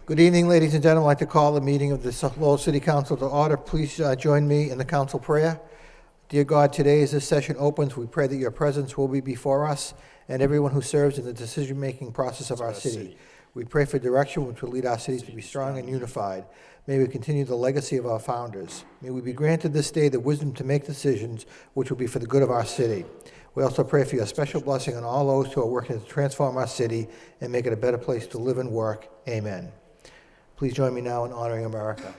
Good evening, ladies and gentlemen. I'd like to call the meeting of the Lowell City Council to order. Please join me in the council prayer. Dear God, today as this session opens, we pray that your presence will be before us and everyone who serves in the decision-making process of our city. We pray for direction which will lead our cities to be strong and unified. May we continue the legacy of our founders. May we be granted this day the wisdom to make decisions which will be for the good of our city. We also pray for your special blessing on all those who are working to transform our city and make it a better place to live and work. Amen. Please join me now in honoring America.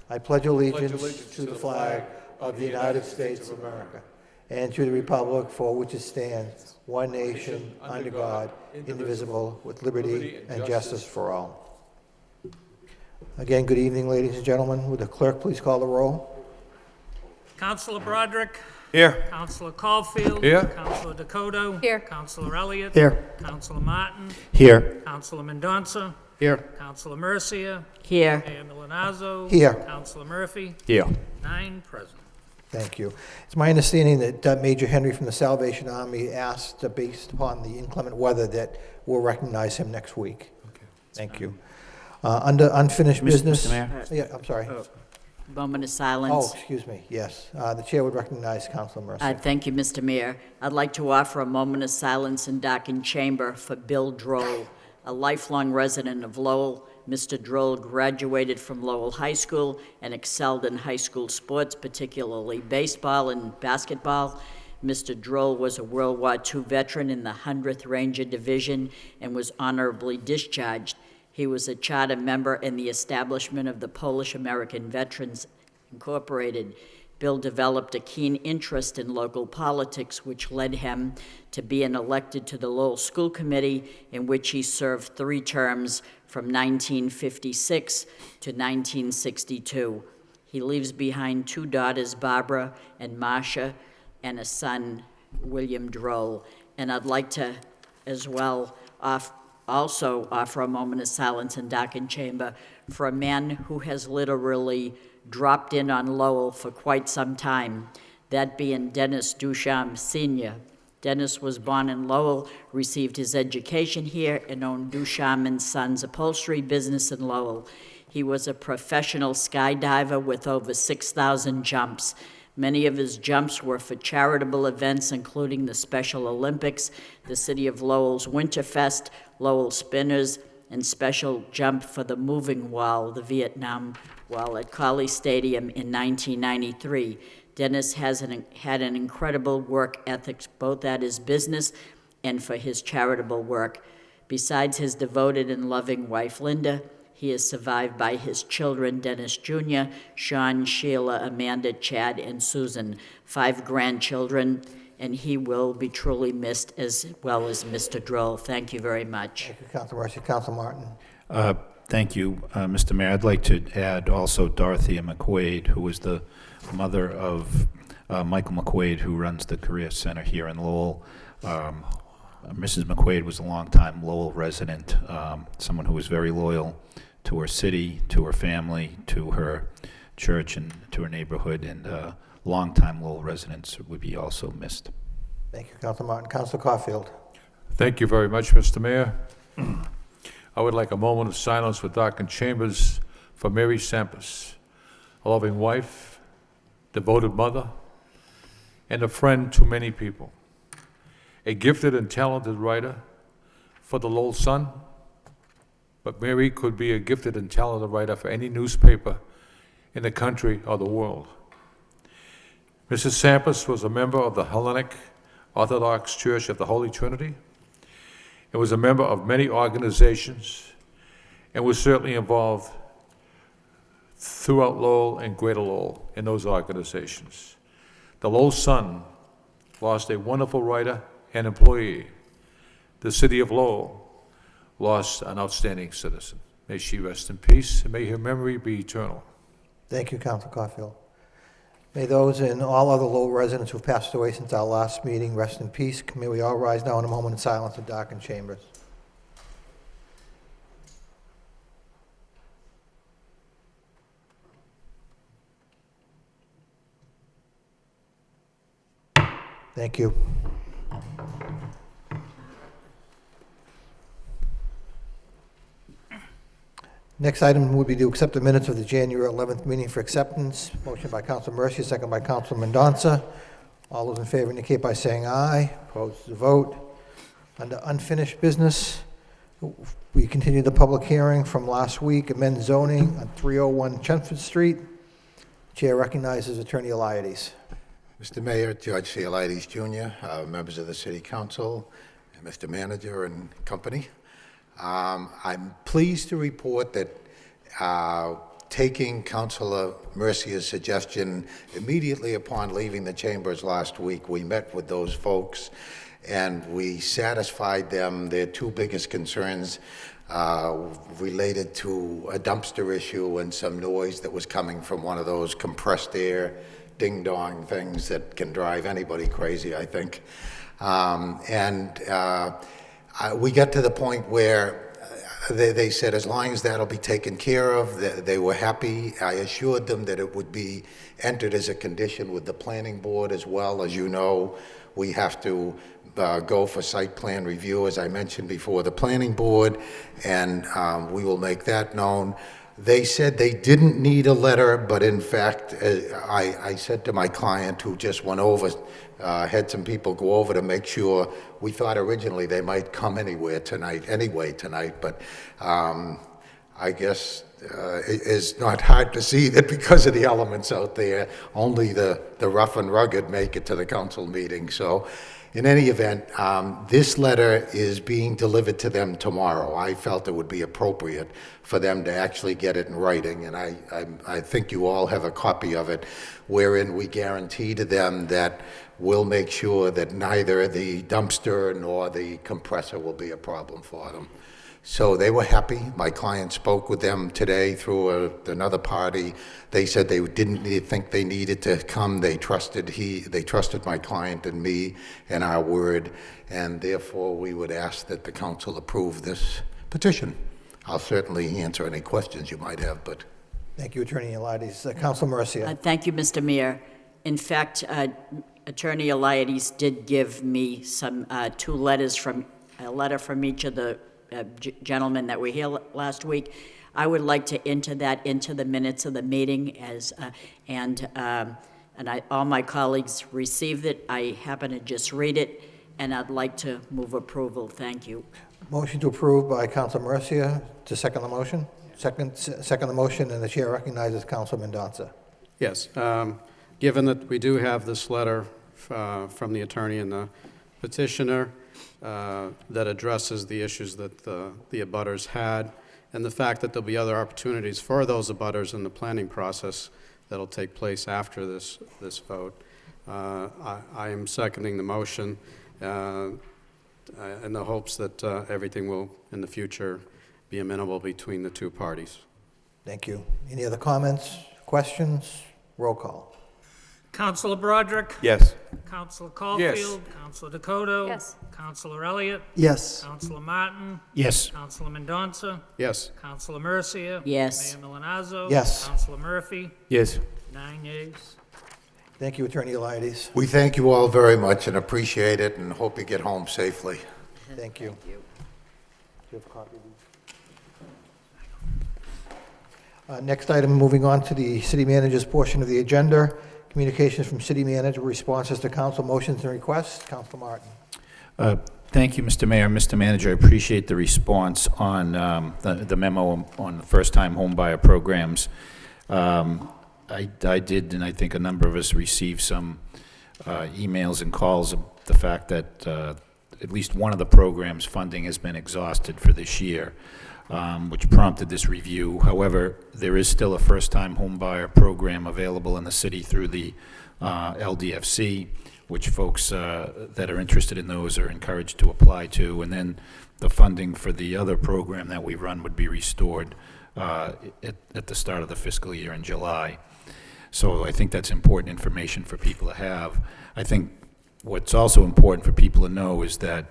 I pledge allegiance to the flag of the United States of America and to the republic for which it stands, one nation, under God, indivisible, with liberty and justice for all. Again, good evening, ladies and gentlemen. Would the clerk please call the roll? Councilor Broderick. Here. Councilor Caulfield. Here. Councilor Dakota. Here. Councilor Elliott. Here. Councilor Martin. Here. Councilor Mendonça. Here. Councilor Mercia. Here. Mayor Milanazzo. Here. Councilor Murphy. Here. 9 present. Thank you. It's my understanding that Major Henry from the Salvation Army asked, based upon the inclement weather, that we'll recognize him next week. Okay. Thank you. Under unfinished business. Mr. Mayor? Yeah, I'm sorry. Moment of Oh, silence. excuse me. Yes. The chair would recognize Councilor Mercer. Thank you, Mr. Mayor. I'd like to offer a moment of silence in darkened chamber for Bill Droll, a lifelong resident of Lowell. Mr. Droll graduated from Lowell High School and excelled in high school sports, particularly baseball and basketball. Mr. Droll was a World War II veteran in the 100th Ranger Division and was honorably discharged. He was a charter member in the establishment of the Polish American Veterans Incorporated. Bill developed a keen interest in local politics, which led him to being elected to the Lowell School Committee, in which he served 3 terms from 1956 to 1962. He leaves behind 2 daughters, Barbara and Marcia, and a son, William Droll. And I'd like to, as well, also offer a moment of silence in darkened chamber for a man who has literally dropped in on Lowell for quite some time, that being Dennis Duchamp Sr. Dennis was born in Lowell, received his education here, and owned Duchamp & Sons upholstery business in Lowell. He was a professional skydiver with over 6,000 jumps. Many of his jumps were for charitable events, including the Special Olympics, the City of Lowell's Winterfest, Lowell Spinners, and special jump for the moving wall, the Vietnam Wall, at Colley Stadium in 1993. Dennis had an incredible work ethic, both at his business and for his charitable work. Besides his devoted and loving wife, Linda, he is survived by his children, Dennis Jr., Sean, Sheila, Amanda, Chad, and Susan, 5 grandchildren, and he will be truly missed, as well as Mr. Droll. Thank you very much. Thank you, Councilor Mercer. Councilor Martin. Thank you, Mr. Mayor. I'd like to add also Dorothea McQuaid, who was the mother of Michael McQuaid, who runs the Career Center here in Lowell. Mrs. McQuaid was a longtime Lowell resident, someone who was very loyal to her city, to her family, to her church, and to her neighborhood, and longtime Lowell residents would be also missed. Thank you, Councilor Martin. Councilor Caulfield. Thank you very much, Mr. Mayor. I would like a moment of silence with darkened chambers for Mary Sampras, a loving wife, devoted mother, and a friend to many people. A gifted and talented writer for the Lowell Sun, but Mary could be a gifted and talented writer for any newspaper in the country or the world. Mrs. Sampras was a member of the Hellenic Orthodox Church of the Holy Trinity, and was a member of many organizations, and was certainly involved throughout Lowell and Greater Lowell in those organizations. The Lowell Sun lost a wonderful writer and employee. The city of Lowell lost an outstanding citizen. May she rest in peace, and may her memory be eternal. Thank you, Councilor Caulfield. May those and all other Lowell residents who have passed away since our last meeting rest in peace. May we all rise now in a moment of silence in darkened chambers. Thank you. Next item would be to accept the minutes of the January 11th meeting for acceptance. Motion by Council Mercia, second by Council Mendoza. All those in favor indicate by saying aye. Opposed, the vote. Under unfinished business, we continue the public hearing from last week, amend zoning on 301 Chelmsford Street. Chair recognizes Attorney Eliades. Mr. Mayor, George C. Eliades Jr., members of the City Council, and Mr. Manager and company. I'm pleased to report that taking Councilor Mercia's suggestion immediately upon leaving the chambers last week, we met with those folks and we satisfied them. Their two biggest concerns related to a dumpster issue and some noise that was coming from one of those compressed air ding-dong things that can drive anybody crazy, I think. We got to the point where they said as long as that'll be taken care of, they were happy. I assured them that it would be entered as a condition with the planning board as well. As you know, we have to go for site plan review, as I mentioned before, the planning board, and we will make that known. They said they didn't need a letter, but in fact, I said to my client who just went over, had some people go over to make sure. We thought originally they might come anyway tonight, but I guess it is not hard to see that because of the elements out there, only the rough and rugged make it to the council meeting. So in any event, this letter is being delivered to them tomorrow. I felt it would be appropriate for them to actually get it in writing, and I think you all have a copy of it, wherein we guarantee to them that we'll make sure that neither the dumpster nor the compressor will be a problem for them. So they were happy. My client spoke with them today through another party. They said they didn't think they needed to come. They trusted my client and me and our word, and therefore we would ask that the council approve this petition. I'll certainly answer any questions you might have, but. Thank you, Attorney Eliades. Council Mercia. Thank you, Mr. Mayor. In fact, Attorney Eliades did give me some two letters a letter from each of the gentlemen that were here last week. I would like to enter that into the minutes of the meeting all my colleagues received it. I happen to just read it, and I'd like to move approval. Thank you. Motion to approve by Council Mercia. To second the motion? Second the motion, and the chair recognizes Council Mendoza. Yes. Given that we do have this letter from the attorney and the petitioner that addresses the issues that the abutters had, and the fact that there'll be other opportunities for those abutters in the planning process that'll take place after this vote, I am seconding the motion in the hopes that everything will, in the future, be amenable between the two parties. Thank you. Any other comments, questions? Roll call. Councilor Broderick? Yes. Councilor Caulfield? Councilor Dakota? Yes. Councilor Elliott? Yes. Councilor Martin? Yes. Councilor Mendoza? Yes. Councilor Mercia? Yes. Mayor Milanazzo? Yes. Councilor Murphy? Yes. 9 yeas. Thank you, Attorney Eliades. We thank you all very much and appreciate it and hope you get home safely. Thank you. Thank you. Do you have a copy of these? Next item, moving on to the city manager's portion of the agenda. Communications from city manager, responses to council motions and requests. Councilor Martin. Thank you, Mr. Mayor. Mr. Manager, I appreciate the response on the memo on the first-time homebuyer programs. I did, and I think a number of us received some emails and calls of the fact that at least one of the programs' funding has been exhausted for this year, which prompted this review. However, there is still a first-time homebuyer program available in the city through the LDFC, which folks that are interested in those are encouraged to apply to, and then the funding for the other program that we run would be restored at the start of the fiscal year in July. So I think that's important information for people to have. I think what's also important for people to know is that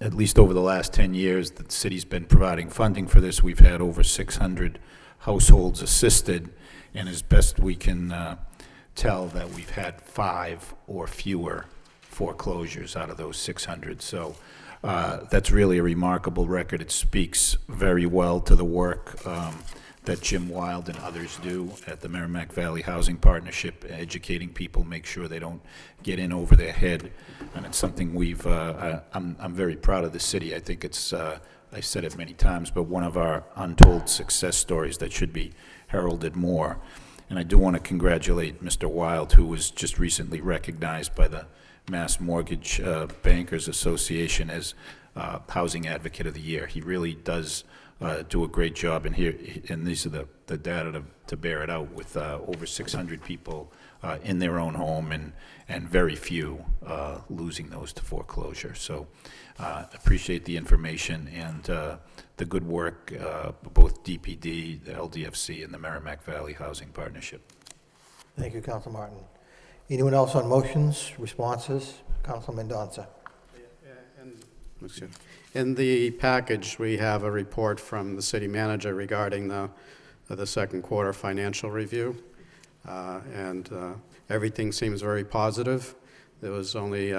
at least over the last 10 years, the city's been providing funding for this. We've had over 600 households assisted, and as best we can tell that we've had 5 or fewer foreclosures out of those 600. So That's really a remarkable record. It speaks very well to the work that Jim Wild and others do at the Merrimack Valley Housing Partnership, educating people, make sure they don't get in over their head. And it's something I'm very proud of the city. I think it's, I said it many times, but one of our untold success stories that should be heralded more. And I do want to congratulate Mr. Wild, who was just recently recognized by the Mass Mortgage Bankers Association as Housing Advocate of the Year. He really does do a great job, and these are the data to bear it out, with over 600 people in their own home, and very few losing those to foreclosure. So appreciate the information and the good work of both DPD, the LDFC, and the Merrimack Valley Housing Partnership. Thank you, Council Martin. Anyone else on motions, responses? Council Mendonça. In the package, we have a report from the city manager regarding the second quarter financial review, and everything seems very positive. There was only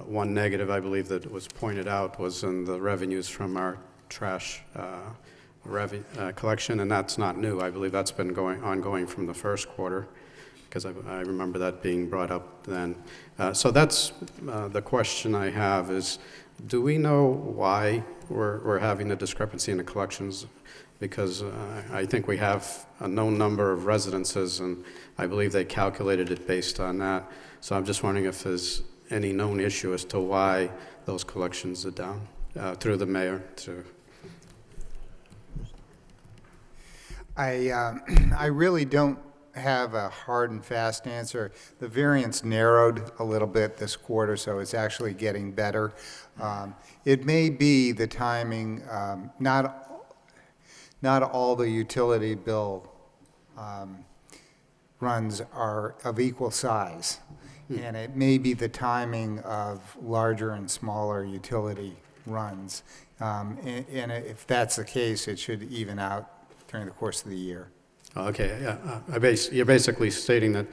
one negative, I believe, that was pointed out, was in the revenues from our trash collection, and that's not new. I believe that's been ongoing from the first quarter, because I remember that being brought up then. So that's the question I have is, do we know why we're having a discrepancy in the collections? Because I think we have a known number of residences, and I believe they calculated it based on that. So I'm just wondering if there's any known issue as to why those collections are down, through the mayor. I really don't have a hard and fast answer. The variance narrowed a little bit this quarter, so it's actually getting better. It may be the timing. Not all the utility bill runs are of equal size, and it may be the timing of larger and smaller utility runs. And if that's the case, it should even out during the course of the year. Okay, yeah. You're basically stating that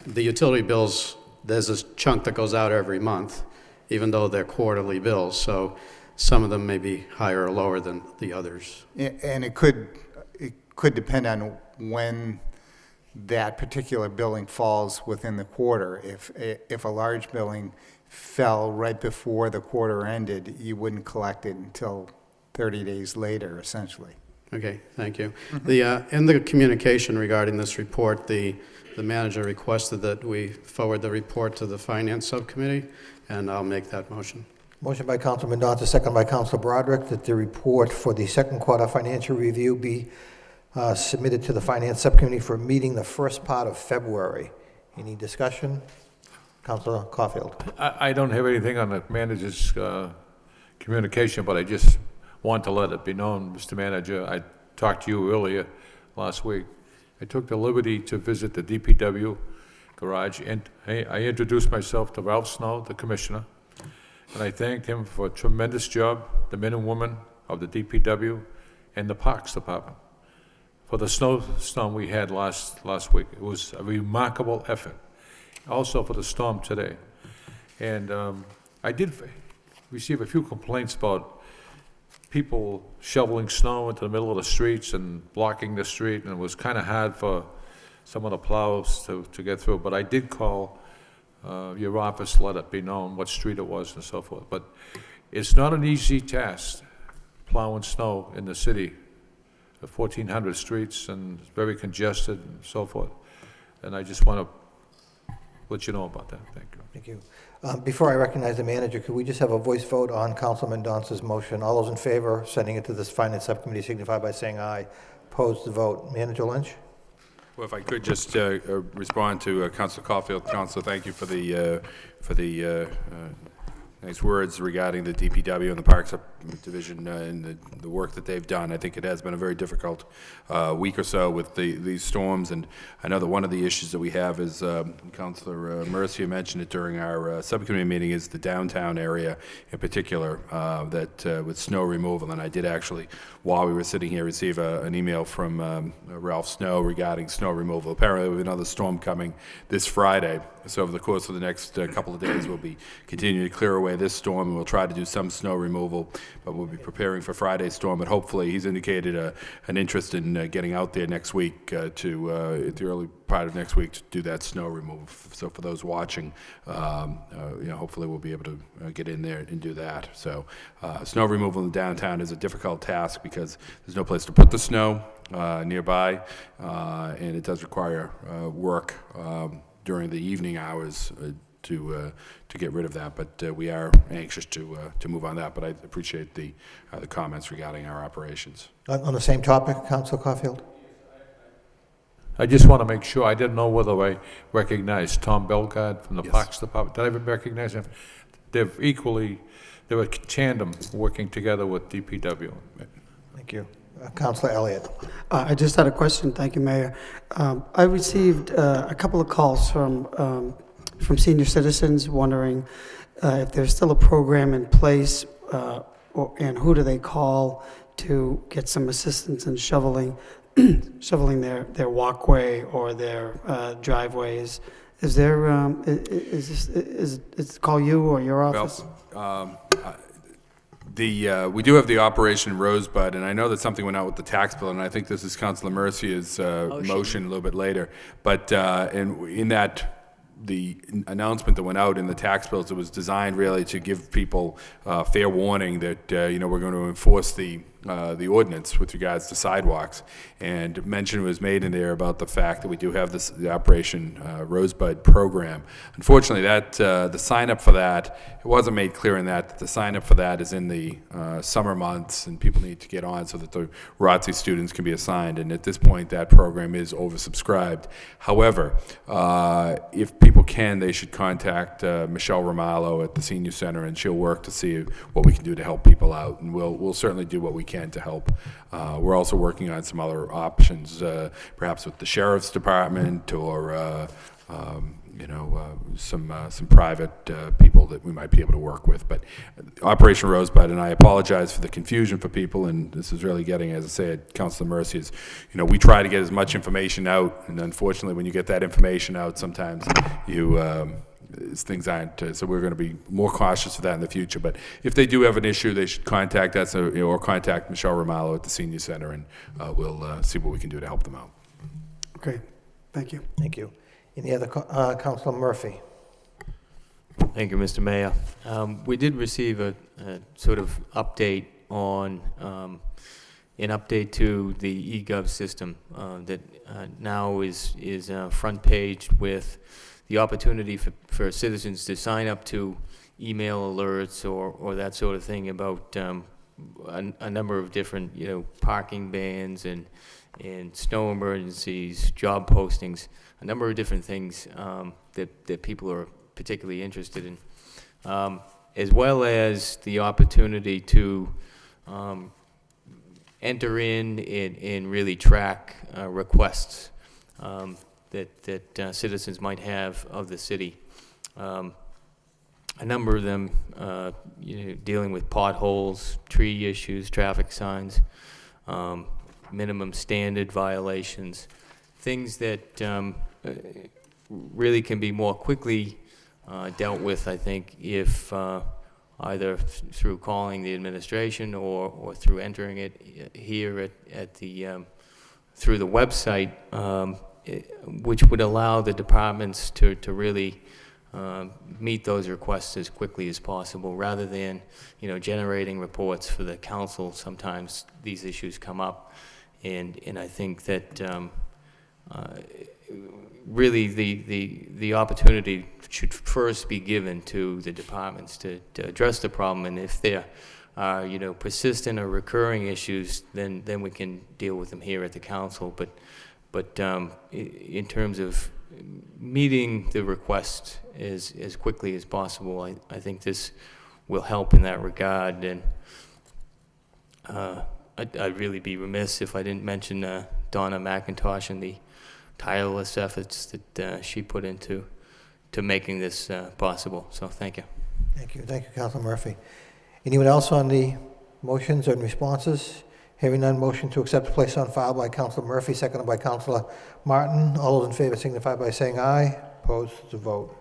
the utility bills, there's a chunk that goes out every month, even though they're quarterly bills. So some of them may be higher or lower than the others. And it could depend on when that particular billing falls within the quarter. If a large billing fell right before the quarter ended, you wouldn't collect it until 30 days later, essentially. Okay, thank you. In the communication regarding this report, the manager requested that we forward the report to the Finance Subcommittee, and I'll make that motion. Motion by Council Mendonça, second by Council Broderick, that the report for the second quarter financial review be submitted to the Finance Subcommittee for a meeting the first part of February. Any discussion? Councilor Caulfield. I don't have anything on the manager's communication, but I just want to let it be known, Mr. Manager, I talked to you earlier last week. I took the liberty to visit the DPW garage, and I introduced myself to Ralph Snow, the commissioner, and I thanked him for a tremendous job, the men and women of the DPW and the Parks Department, for the snowstorm we had last week. It was a remarkable effort. Also for the storm today. And I did receive a few complaints about people shoveling snow into the middle of the streets and blocking the street, and it was kind of hard for some of the plows to get through. But I did call your office to let it be known what street it was and so forth. But it's not an easy task, plowing snow in the city, the 1,400 streets, and it's very congested and so forth. And I just want to let you know about that. Thank you. Thank you. Before I recognize the manager, could we just have a voice vote on Council Mendonça's motion? All those in favor, sending it to this Finance Subcommittee, signify by saying aye. Opposed, the vote. Manager Lynch? Well, if I could just respond to Councilor Caulfield. Councilor, thank you for the nice words regarding the DPW and the Parks Division and the work that they've done. I think it has been a very difficult week or so with these storms, and I know that one of the issues that we have is, Councilor Mercia mentioned it during our subcommittee meeting, is the downtown area in particular, that with snow removal. And I did actually, while we were sitting here, receive an email from Ralph Snow regarding snow removal. Apparently we have another storm coming this Friday, so over the course of the next couple of days we'll be continuing to clear away away this storm, and we'll try to do some snow removal, but we'll be preparing for Friday's storm, but hopefully he's indicated an interest in getting out there next week at the early part of next week to do that snow removal. So for those watching, hopefully we'll be able to get in there and do that. So snow removal in downtown is a difficult task because there's no place to put the snow nearby, and it does require work during the evening hours to get rid of that. But we are anxious to move on that. But I appreciate the comments regarding our operations. On the same topic, Councilor Caulfield? I just want to make sure, I didn't know whether I recognized Tom Belgard from the Yes. Parks Department. Did I even recognize him? They're a tandem working together with DPW. Thank you. Councilor Elliott? I just had a question. Thank you, Mayor. I received a couple of calls from senior citizens wondering if there's still a program in place and who do they call to get some assistance in shoveling their walkway or their driveways. Is there, is it call you or your office? We do have the Operation Rosebud, and I know that something went out with the tax bill, and I think this is Councilor Mercia's motion a little bit later. But in that, the announcement that went out in the tax bills, it was designed really to give people fair warning that we're going to enforce the ordinance with regards to sidewalks. And mention was made in there about the fact that we do have the Operation Rosebud program. Unfortunately, that the sign up for that, it wasn't made clear in that the sign up for that is in the summer months, and people need to get on so that the ROTC students can be assigned. And at this point, that program is oversubscribed. However, if people can, they should contact Michelle Romalo at the Senior Center, and she'll work to see what we can do to help people out. And we'll certainly do what we can to help. We're also working on some other options, perhaps with the Sheriff's Department or some private people that we might be able to work with. But Operation Rosebud, and I apologize for the confusion for people, and this is really getting, as I said, Councilor Mercy, is, we try to get as much information out, and unfortunately when you get that information out, sometimes things aren't, so we're going to be more cautious of that in the future. But if they do have an issue, they should contact us or contact Michelle Romalo at the Senior Center, and we'll see what we can do to help them out. Okay, thank you. Thank you. Any other, Councilor Murphy? Thank you, Mr. Mayor. We did receive a sort of update on, an update to the eGov system that now is front page with the opportunity for citizens to sign up to email alerts or that sort of thing about a number of different, parking bans and snow emergencies, job postings, a number of different things that people are particularly interested in, as well as the opportunity to enter in and really track requests that citizens might have of the city. A number of them dealing with potholes, tree issues, traffic signs, minimum standard violations, things that really can be more quickly dealt with, I think, if either through calling the administration or through entering it here at the through the website, which would allow the departments to really meet those requests as quickly as possible, rather than generating reports for the council. Sometimes these issues come up, and I think that really the opportunity should first be given to the departments to address the problem, and if there are persistent or recurring issues, then we can deal with them here at the council. But in terms of meeting the request as quickly as possible, I think this will help in that regard. And I'd really be remiss if I didn't mention Donna McIntosh and the tireless efforts that she put into making this possible. So thank you. Thank you, Councilor Murphy. Anyone else on the motions and responses? Hearing none, motion to accept, place on file by Councilor Murphy, seconded by Councilor Martin. All those in favor signify by saying aye. Opposed, to vote.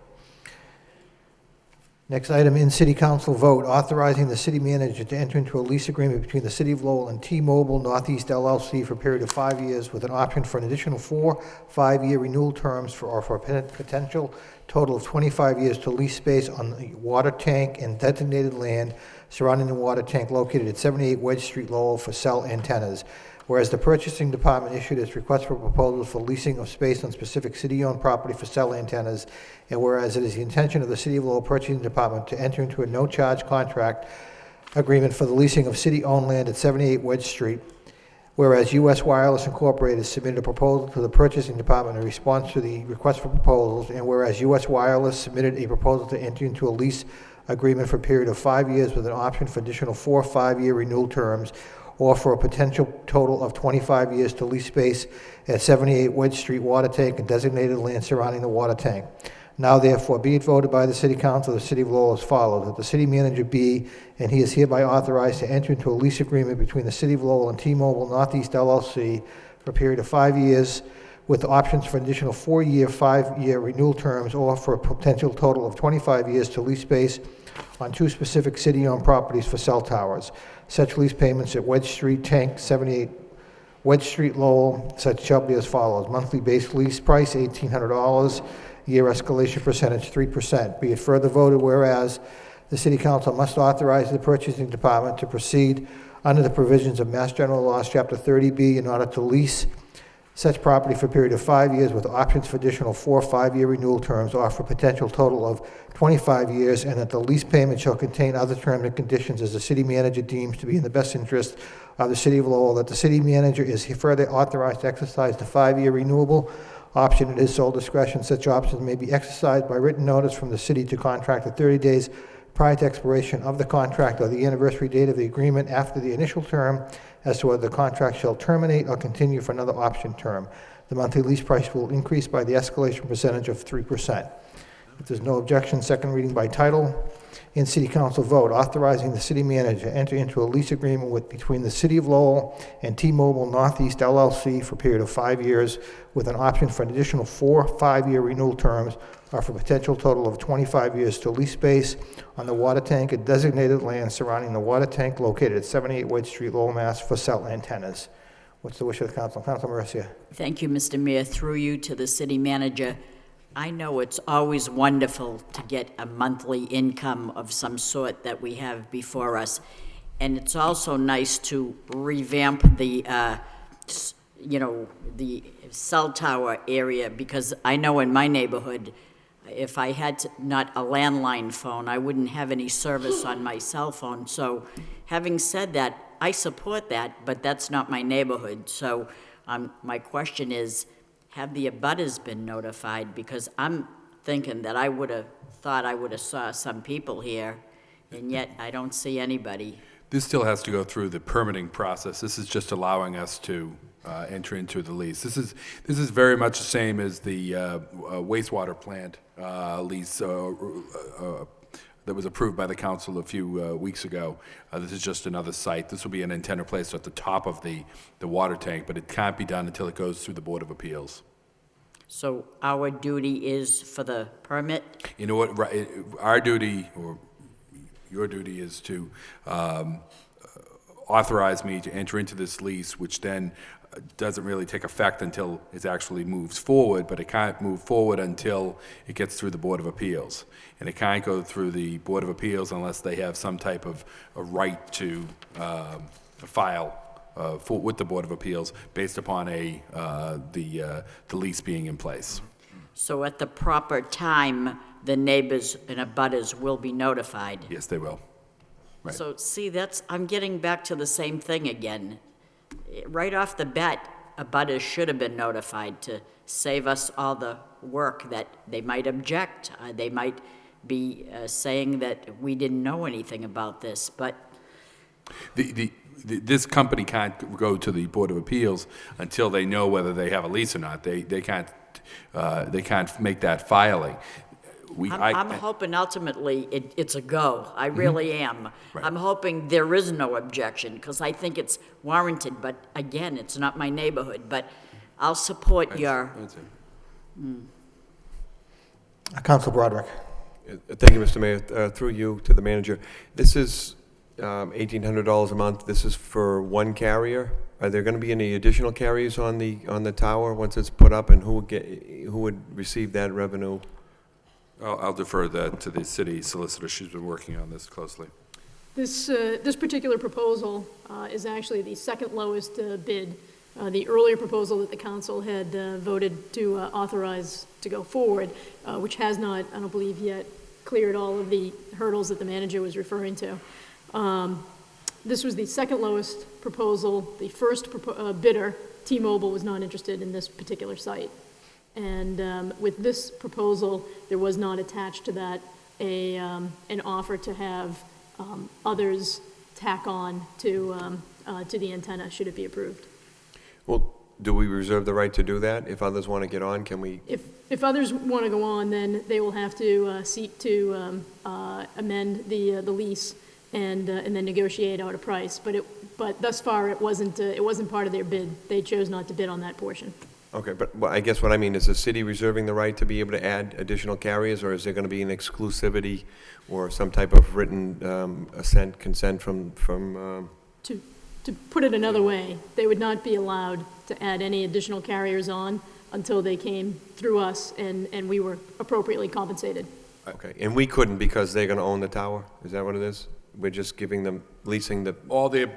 Next item, in city council vote, authorizing the city manager to enter into a lease agreement between the city of Lowell and T-Mobile Northeast LLC for a period of 5 years with an option for an additional 4 5-year renewal terms for a potential total of 25 years to lease space on the water tank and designated land surrounding the water tank located at 78 Wedge Street, Lowell, for cell antennas. Whereas the purchasing department issued its request for proposals for leasing of space on specific city-owned property for cell antennas, and whereas it is the intention of the City of Lowell Purchasing Department to enter into a no-charge contract agreement for the leasing of city-owned land at 78 Wedge Street, whereas U.S. Wireless Incorporated submitted a proposal to the Purchasing Department in response to the request for proposals, and whereas U.S. Wireless submitted a proposal to enter into a lease agreement for a period of 5 years with an option for additional 4 5-year renewal terms, or for a potential total of 25 years to lease space at 78 Wedge Street water tank and designated land surrounding the water tank. Now therefore be it voted by the City Council of the City of Lowell as follows, that the city manager be, and he is hereby authorized to enter into a lease agreement between the City of Lowell and T-Mobile Northeast LLC for a period of 5 years with options for an additional 4-year, 5-year renewal terms, or for a potential total of 25 years to lease space on 2 specific city-owned properties for cell towers. Such lease payments at Wedge Street Tank, 78 Wedge Street, Lowell, such shall be as follows. Monthly base lease price, $1,800. Year escalation percentage, 3%. Be it further voted, whereas the City Council must authorize the Purchasing Department to proceed under the provisions of Mass General Laws, Chapter 30B, in order to lease such property for a period of 5 years with options for additional 4 5-year renewal terms, or for a potential total of 25 years, and that the lease payment shall contain other terms and conditions as the city manager deems to be in the best interest of the City of Lowell, that the city manager is further authorized to exercise the 5-year renewable option at his sole discretion. Such options may be exercised by written notice from the city to contractor 30 days prior to expiration of the contract or the anniversary date of the agreement after the initial term as to whether the contract shall terminate or continue for another option term. The monthly lease price will increase by the escalation percentage of 3%. If there's no objection, second reading by title. In City Council vote, authorizing the city manager to enter into a lease agreement between the City of Lowell and T-Mobile Northeast LLC for a period of 5 years with an option for an additional 4 5-year renewal terms, or for a potential total of 25 years to lease space on the water tank and designated land surrounding the water tank located at 78 Wedge Street, Lowell, Mass. for cell antennas. What's the wish of the council? Council Mercia. Thank you, Mr. Mayor. Through you to the city manager. I know it's always wonderful to get a monthly income of some sort that we have before us. And it's also nice to revamp the, the cell tower area, because I know in my neighborhood, if I had not a landline phone, I wouldn't have any service on my cell phone. So having said that, I support that, but that's not my neighborhood. So my question is, have the abutters been notified? Because I'm thinking that I would have thought I would have saw some people here, and yet I don't see anybody. This still has to go through the permitting process. This is just allowing us to enter into the lease. This is very much the same as the wastewater plant lease that was approved by the council a few weeks ago. This is just another site. This will be an antenna placed at the top of the water tank, but it can't be done until it goes through the Board of Appeals. So our duty is for the permit? You know what, our duty, or your duty, is to authorize me to enter into this lease, which then doesn't really take effect until it actually moves forward, but it can't move forward until it gets through the Board of Appeals. And it can't go through the Board of Appeals unless they have some type of a right to file with the Board of Appeals based upon the lease being in place. So at the proper time, the neighbors and abutters will be notified? Yes, they will. Right. So see, I'm getting back to the same thing again. Right off the bat, abutters should have been notified to save us all the work that they might object. They might be saying that we didn't know anything about this, but... This company can't go to the Board of Appeals until they know whether they have a lease or not. They can't make that filing. I'm hoping ultimately it's a go. I really am. Right. I'm hoping there is no objection, because I think it's warranted, but again, it's not my neighborhood. But I'll support your... Council Broderick. Thank you, Mr. Mayor. Through you to the manager. This is $1,800 a month. This is for one carrier. Are there going to be any additional carriers on the tower once it's put up, and who would receive that revenue? I'll defer that to the city solicitor. She's been working on this closely. This particular proposal is actually the second lowest bid. The earlier proposal that the council had voted to authorize to go forward, which has not, I don't believe yet, cleared all of the hurdles that the manager was referring to. This was the second lowest proposal. The first bidder, T-Mobile, was not interested in this particular site. And with this proposal, there was not attached to that an offer to have others tack on to the antenna, should it be approved. Well, do we reserve the right to do that? If others want to get on, can we? If others want to go on, then they will have to seek to amend the lease and then negotiate out a price. But thus far, it wasn't part of their bid. They chose not to bid on that portion. Okay, but I guess what I mean is the city reserving the right to be able to add additional carriers, or is there going to be an exclusivity or some type of written consent from? To put it another way, they would not be allowed to add any additional carriers on until they came through us and we were appropriately compensated. Okay, and we couldn't because they're going to own the tower? Is that what it is? We're just giving them, leasing the...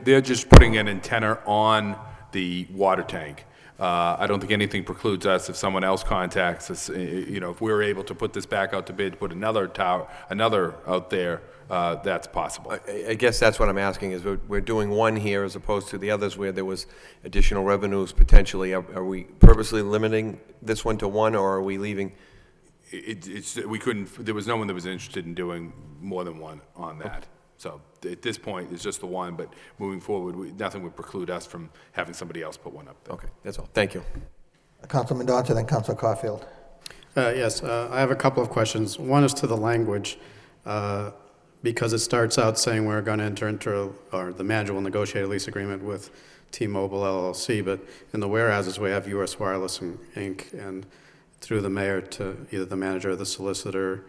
They're just putting an antenna on the water tank. I don't think anything precludes us if someone else contacts us, if we're able to put this back out to bid, put another out there, that's possible. I guess that's what I'm asking, is we're doing one here as opposed to the others where there was additional revenues potentially. Are we purposely limiting this one to one, or are we leaving? We couldn't, there was no one that was interested in doing more than one on that. Okay. So at this point, it's just the one, but moving forward, nothing would preclude us from having somebody else put one up there. Okay, that's all. Thank you. Councilman Mendonça, then Councilor Caulfield. Yes, I have a couple of questions. One is to the language, because it starts out saying we're going to enter into, or the manager will negotiate a lease agreement with T-Mobile LLC, but in the whereases we have U.S. Wireless Inc., and through the mayor to either the manager or the solicitor.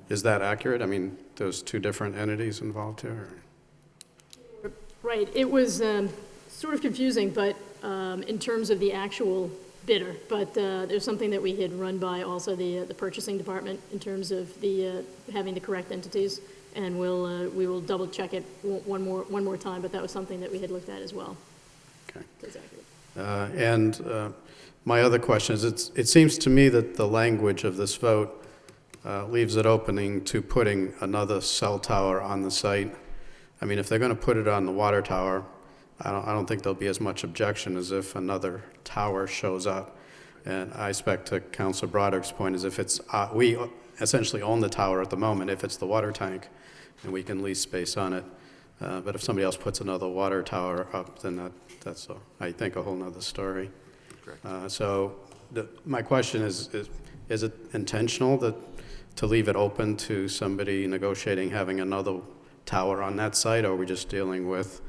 Is that accurate? I mean, there's two different entities involved here? Right. It was sort of confusing, but in terms of the actual bidder. But there's something that we had run by also the purchasing department in terms of the having the correct entities, and we will double check it one more time. But that was something that we had looked at as well. Okay. That's accurate. And my other question is, it seems to me that the language of this vote leaves it opening to putting another cell tower on the site. I mean, if they're going to put it on the water tower, I don't think there'll be as much objection as if another tower shows up. And I expect to Councilor Broderick's point is if it's, we essentially own the tower at the moment, if it's the water tank, and we can lease space on it. But if somebody else puts another water tower up, then that's, I think, a whole nother story. So my question is it intentional to leave it open to somebody negotiating having another tower on that site, or are we just dealing with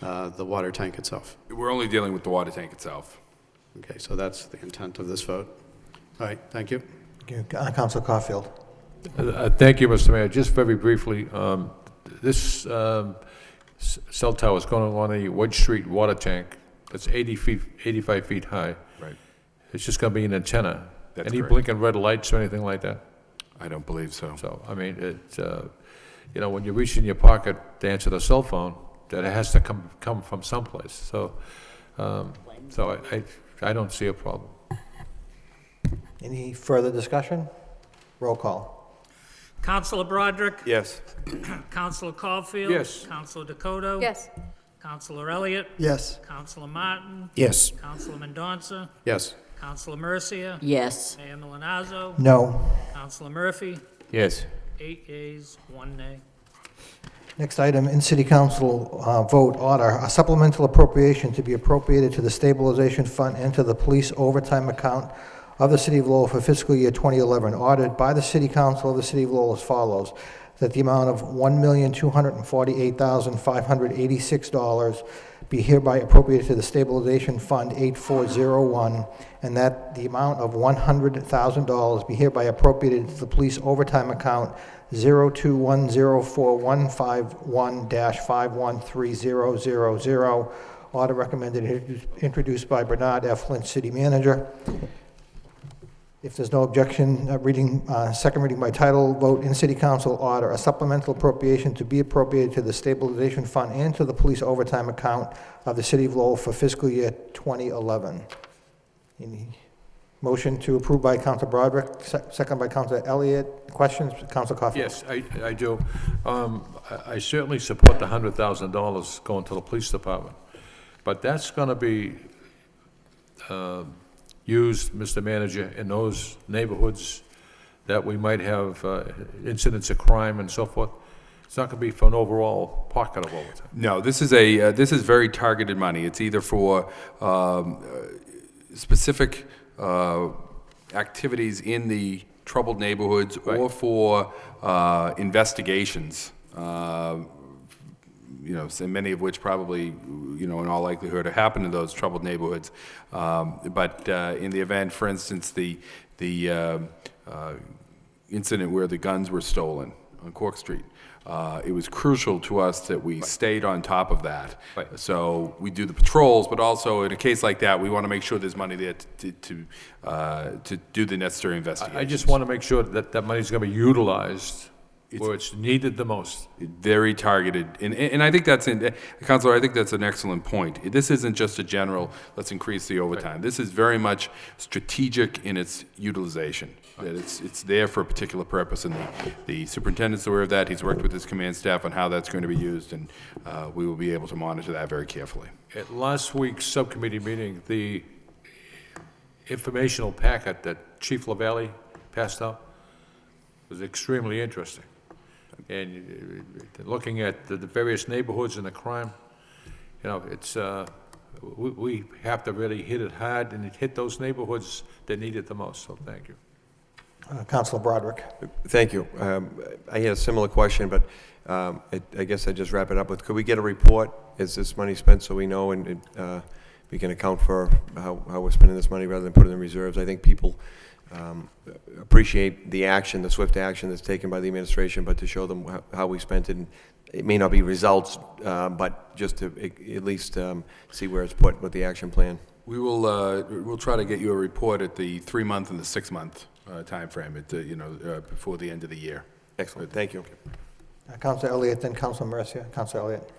the water tank itself? We're only dealing with the water tank itself. Okay, so that's the intent of this vote. All right, thank you. Thank you. Councilor Caulfield. Thank you, Mr. Mayor. Just very briefly, this cell tower is going on a Wedge Street water tank that's 85 feet high. Right. It's just going to be an antenna. That's Any correct. blinking red lights or anything like that? I don't believe so. So, I mean, it's, when you reach in your pocket to answer the cell phone, that it has to come from someplace. So, I don't see a problem. Any further discussion? Roll call. Councilor Broderick? Yes. Councilor Caulfield? Yes. Councilor Dakota? Yes. Councilor Elliott? Yes. Councilor Martin? Yes. Councilor Mendonça? Yes. Councilor Mercia? Yes. Mayor Milanazzo? No. Councilor Murphy? Yes. 8 yeas, 1 nay. Next item, in City Council vote order, a supplemental appropriation to be appropriated to the stabilization fund and to the police overtime account of the City of Lowell for fiscal year 2011, ordered by the City Council of the City of Lowell as follows: that the amount of $1,248,586 be hereby appropriated to the Stabilization Fund 8401, and that the amount of $100,000 be hereby appropriated to the police overtime account 021041551-5130000. Order recommended and introduced by Bernard F. Lynch, City Manager. If there's no objection, second reading by title, vote in City Council order, a supplemental appropriation to be appropriated to the Stabilization Fund and to the police overtime account of the City of Lowell for fiscal year 2011. Any motion to approve by Council Broderick, second by Council Elliott. Questions? Council Coffey. Yes, I do. I certainly support the $100,000 going to the police department, but that's going to be used, Mr. Manager, in those neighborhoods that we might have incidents of crime and so forth. It's not going to be for an overall pocket of overtime. No, this is very targeted money. It's either for specific activities in the troubled neighborhoods, Right. or for investigations. So many of which probably, in all likelihood, happen in those troubled neighborhoods. But in the event, for instance, the incident where the guns were stolen on Cork Street, it was crucial to us that we stayed on top of that. Right. So we do the patrols, but also in a case like that, we want to make sure there's money there to do the necessary investigations. I just want to make sure that that money's going to be utilized where it's needed the most. Very targeted, and I think Councilor, I think that's an excellent point. This isn't just a general, let's increase the overtime. Right. This is very much strategic in its utilization. That it's there for a particular purpose, and the superintendent's aware of that. He's worked with his command staff on how that's going to be used, and we will be able to monitor that very carefully. At last week's subcommittee meeting, the informational packet that Chief LaValle passed out was extremely interesting. And looking at the various neighborhoods and the crime, it's we have to really hit it hard and hit those neighborhoods that need it the most. So thank you. Councilor Broderick. Thank you. I had a similar question, but I guess I just wrap it up with, could we get a report? Is this money spent so we know and we can account for how we're spending this money rather than put it in reserves? I think people appreciate the action, the swift action that's taken by the administration, but to show them how we spent it. And it may not be results, but just to at least see where it's put with the action plan. We'll try to get you a report at the 3-month and the 6-month time frame before the end of the year. Excellent. Thank you. Councilor Elliott, then Councilor Mercia. Councilor Elliott.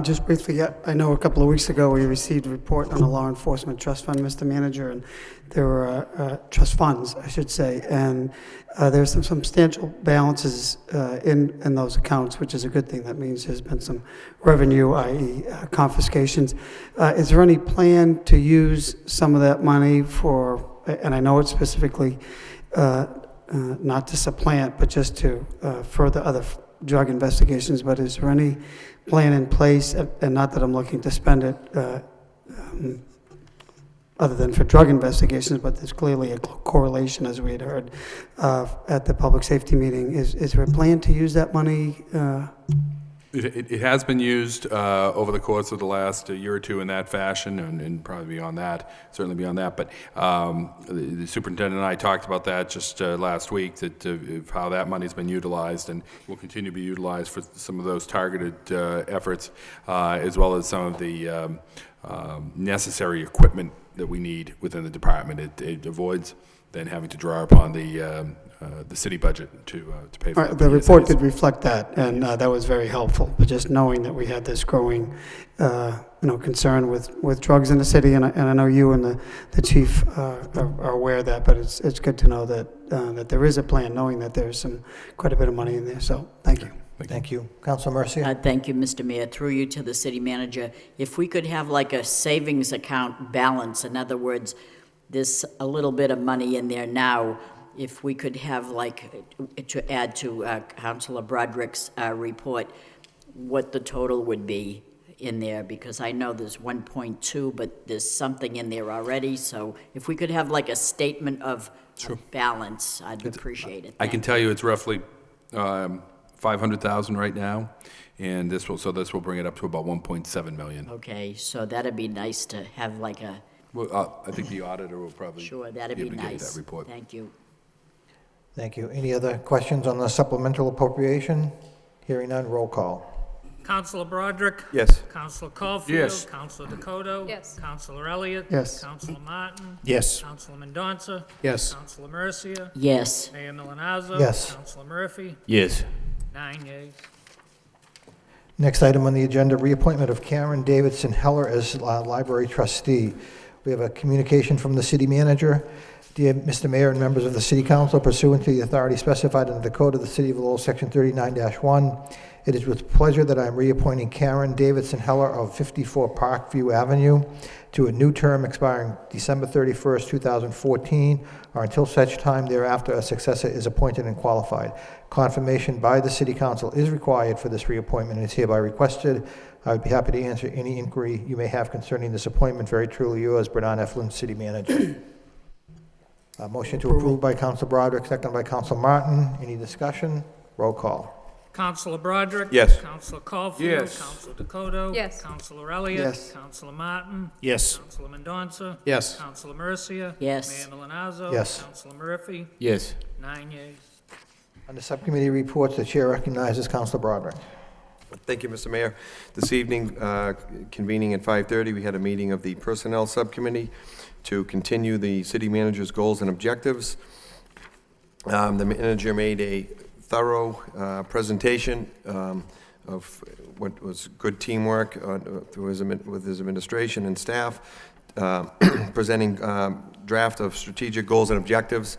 Just briefly, I know a couple of weeks ago we received a report on the Law Enforcement Trust Fund, Mr. Manager, and there were trust funds, I should say, and there's some substantial balances in those accounts, which is a good thing. That means there's been some revenue, i.e. confiscations. Is there any plan to use some of that money for, and I know it's specifically not to supplant, but just to further other drug investigations, but is there any plan in place, and not that I'm looking to spend it other than for drug investigations, but there's clearly a correlation, as we had heard at the public safety meeting. Is there a plan to use that money? It has been used over the course of the last year or two in that fashion, and probably beyond that, certainly beyond that. But the superintendent and I talked about that just last week, of how that money's been utilized and will continue to be utilized for some of those targeted efforts, as well as some of the necessary equipment that we need within the department. It avoids then having to draw upon the city budget to pay for The report did reflect that, and that was very helpful. But just knowing that we had this growing, concern with drugs in the city, and I know you and the chief are aware of that. But it's good to know that there is a plan, knowing that there's quite a bit of money in there. So thank you. Thank you. Councilor Mercia. Thank you, Mr. Mayor. Through you to the city manager, if we could have like a savings account balance, in other words, there's a little bit of money in there now. If we could have, to add to Councilor Broderick's report, what the total would be in there, because I know there's 1.2, but there's something in there already. So if we could have like a statement of balance, I'd appreciate it. I can tell you it's roughly $500,000 right now, and this will bring it up to about $1.7 million. Okay, so that'd be nice to have like a, Well, I think the auditor will probably sure, that'd be be able to get you nice. that report. Thank you. Thank you. Any other questions on the supplemental appropriation? Hearing none, roll call. Counselor Broderick? Yes. Counselor Caulfield? Yes. Counselor Dakota? Yes. Counselor Elliott? Yes. Counselor Martin? Yes. Counselor Mendonça? Yes. Counselor Mercia? Yes. Mayor Milonazo? Yes. Counselor Murphy? Yes. 9 yeas. Next item on the agenda, reappointment of Karen Davidson Heller as library trustee. We have a communication from the city manager. Dear Mr. Mayor and members of the city council, pursuant to the authority specified in the Code of the City of Lowell, Section 39-1, it is with pleasure that I am reappointing Karen Davidson Heller of 54 Parkview Avenue to a new term expiring December 31st, 2014, or until such time thereafter a successor is appointed and qualified. Confirmation by the city council is required for this reappointment and is hereby requested. I would be happy to answer any inquiry you may have concerning this appointment. Very truly yours, Bernard Eflin, city manager. Motion to approve by Council Broderick, second by Council Martin. Any discussion? Roll call. Counselor Broderick? Yes. Counselor Caulfield? Yes. Counselor Dakota? Yes. Counselor Elliott? Yes. Counselor Martin? Yes. Counselor Mendonça? Yes. Counselor Mercia? Yes. Mayor Milonazo? Yes. Counselor Murphy? Yes. 9 yeas. Under subcommittee reports, the chair recognizes Council Broderick. Thank you, Mr. Mayor. This evening, convening at 5:30, we had a meeting of the Personnel Subcommittee to continue the city manager's goals and objectives. The manager made a thorough presentation of what was good teamwork with his administration and staff, presenting draft of strategic goals and objectives.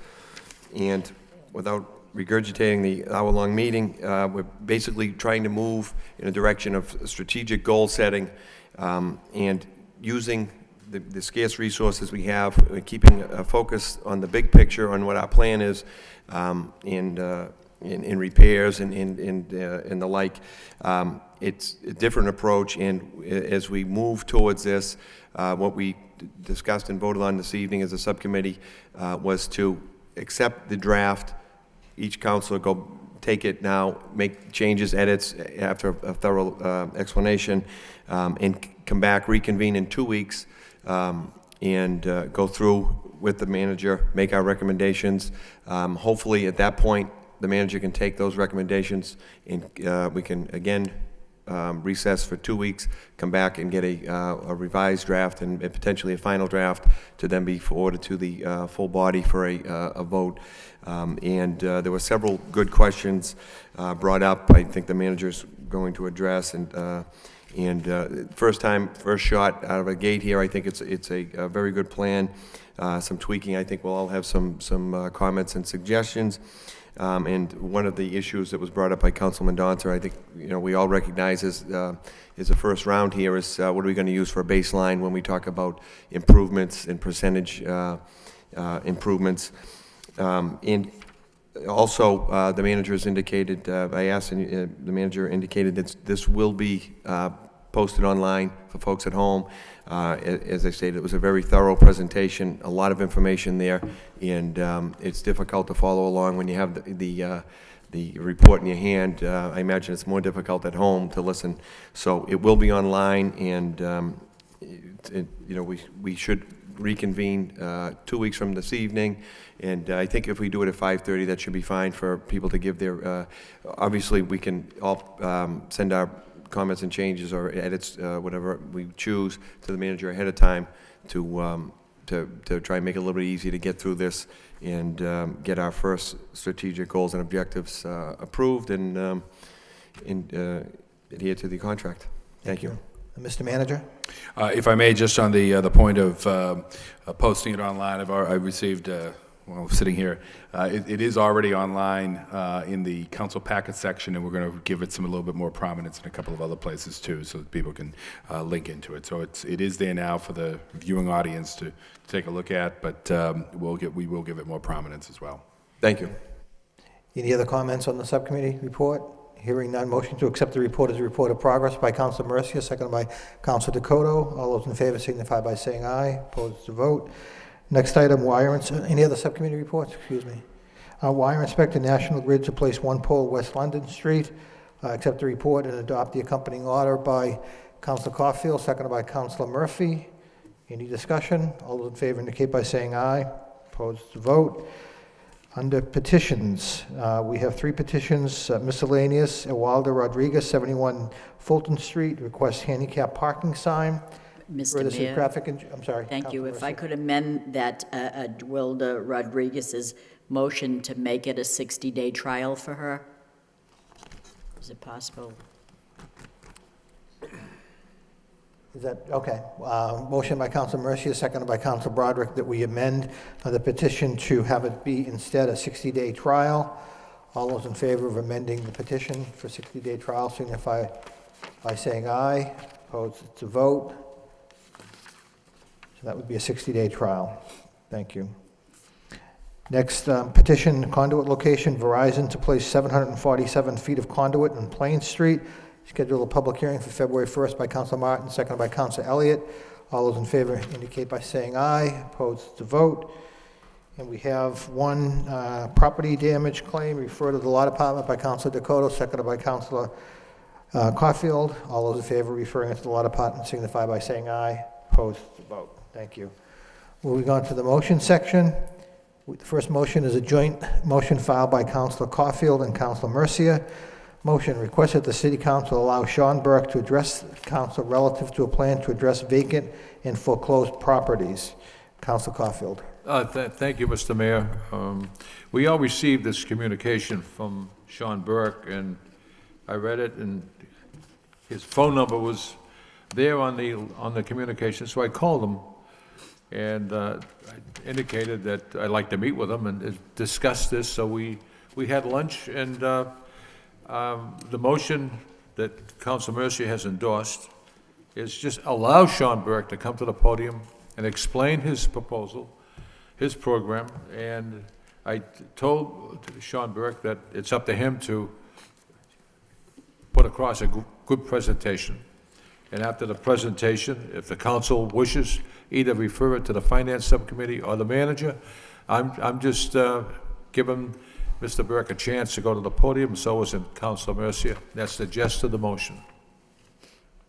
And without regurgitating the hour-long meeting, we're basically trying to move in a direction of strategic goal setting and using the scarce resources we have, keeping a focus on the big picture, on what our plan is, in repairs and the like. It's a different approach, and as we move towards this, what we discussed and voted on this evening as a subcommittee was to accept the draft. Each councilor go take it now, make changes, edits after a thorough explanation, and come back, reconvene in 2 weeks, and go through with the manager, make our recommendations. Hopefully, at that point, the manager can take those recommendations, and we can again recess for 2 weeks, come back and get a revised draft and potentially a final draft to then be forwarded to the full body for a vote. There were several good questions brought up. I think the manager's going to address, first shot out of a gate here. I think it's a very good plan. Some tweaking. I think we'll all have some comments and suggestions. And one of the issues that was brought up by Councilman Mendonça, I think we all recognize is the first round here is what are we going to use for a baseline when we talk about improvements and percentage improvements. And also, the manager has indicated, I asked, and the manager indicated that this will be posted online for folks at home. As I stated, it was a very thorough presentation, a lot of information there, and it's difficult to follow along when you have the report in your hand. I imagine it's more difficult at home to listen. So it will be online, and we should reconvene 2 weeks from this evening. And I think if we do it at 5:30, that should be fine for people to give their. Obviously, we can all send our comments and changes or edits, whatever we choose, to the manager ahead of time to try and make it a little bit easier to get through this and get our first strategic goals and objectives approved and adhere to the contract. Thank you. Mr. Manager? If I may, just on the point of posting it online, I've received, sitting here, it is already online in the council packet section, and we're going to give it a little bit more prominence in a couple of other places too, so that people can link into it. So it is there now for the viewing audience to take a look at, but we will give it more prominence as well. Thank you. Any other comments on the subcommittee report? Hearing none, motion to accept the report as a report of progress by Councilor Mercia, seconded by Councilor Dakota. All those in favor signify by saying aye. Opposed to vote. Next item, any other subcommittee reports? Excuse me. Wire inspector, National Grid, to place one pole West London Street. Accept the report and adopt the accompanying order by Councilor Caulfield, seconded by Councilor Murphy. Any discussion? All those in favor indicate by saying aye. Opposed to vote. Under petitions, we have 3 petitions, miscellaneous. Walter Rodriguez, 71 Fulton Street, requests handicap parking sign. Mr. Further Mayor. traffic, I'm sorry. Thank you. Councilor If I Mercia. could amend that, Wilda Rodriguez's motion to make it a 60-day trial for her? Is it possible? Is that, okay. Motion by Councilor Mercia, seconded by Councilor Broderick, that we amend the petition to have it be instead a 60-day trial. All those in favor of amending the petition for 60-day trial signify by saying aye. Opposed to vote. So that would be a 60-day trial. Thank you. Next, petition conduit location, Verizon to place 747 feet of conduit on Plain Street. Schedule a public hearing for February 1st by Councilor Martin, seconded by Councilor Elliott. All those in favor indicate by saying aye. Opposed to vote. And we have one property damage claim referred to the law department by Councilor Dakota, seconded by Councilor Caulfield. All those in favor referring it to the law department signify by saying aye. Opposed to vote. Thank you. Moving on to the motion section. The first motion is a joint motion filed by Councilor Caulfield and Councilor Mercia. Motion requests that the City Council allow Sean Burke to address the Council relative to a plan to address vacant and foreclosed properties. Councilor Caulfield. Thank you, Mr. Mayor. We all received this communication from Sean Burke, and I read it, and his phone number was there on the communication, so I called him, and I indicated that I'd like to meet with him and discuss this. So we had lunch, and the motion that Councilor Mercia has endorsed is just allow Sean Burke to come to the podium and explain his proposal, his program, and I told Sean Burke that it's up to him to put across a good presentation. And after the presentation, if the council wishes, either refer it to the finance subcommittee or the manager. I'm just giving Mr. Burke a chance to go to the podium, so is Councilor Mercia. That's the gist of the motion.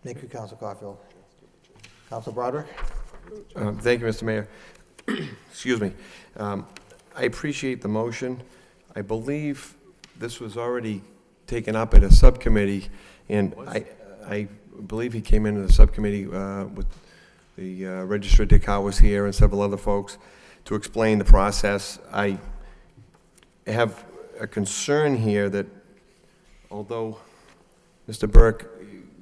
Thank you, Councilor Caulfield. Councilor Broderick? Thank you, Mr. Mayor. Excuse me. I appreciate the motion. I believe this was already taken up at a subcommittee, and I believe he came into the subcommittee with the Registrar Dick was here and several other folks to explain the process. I have a concern here that although Mr. Burke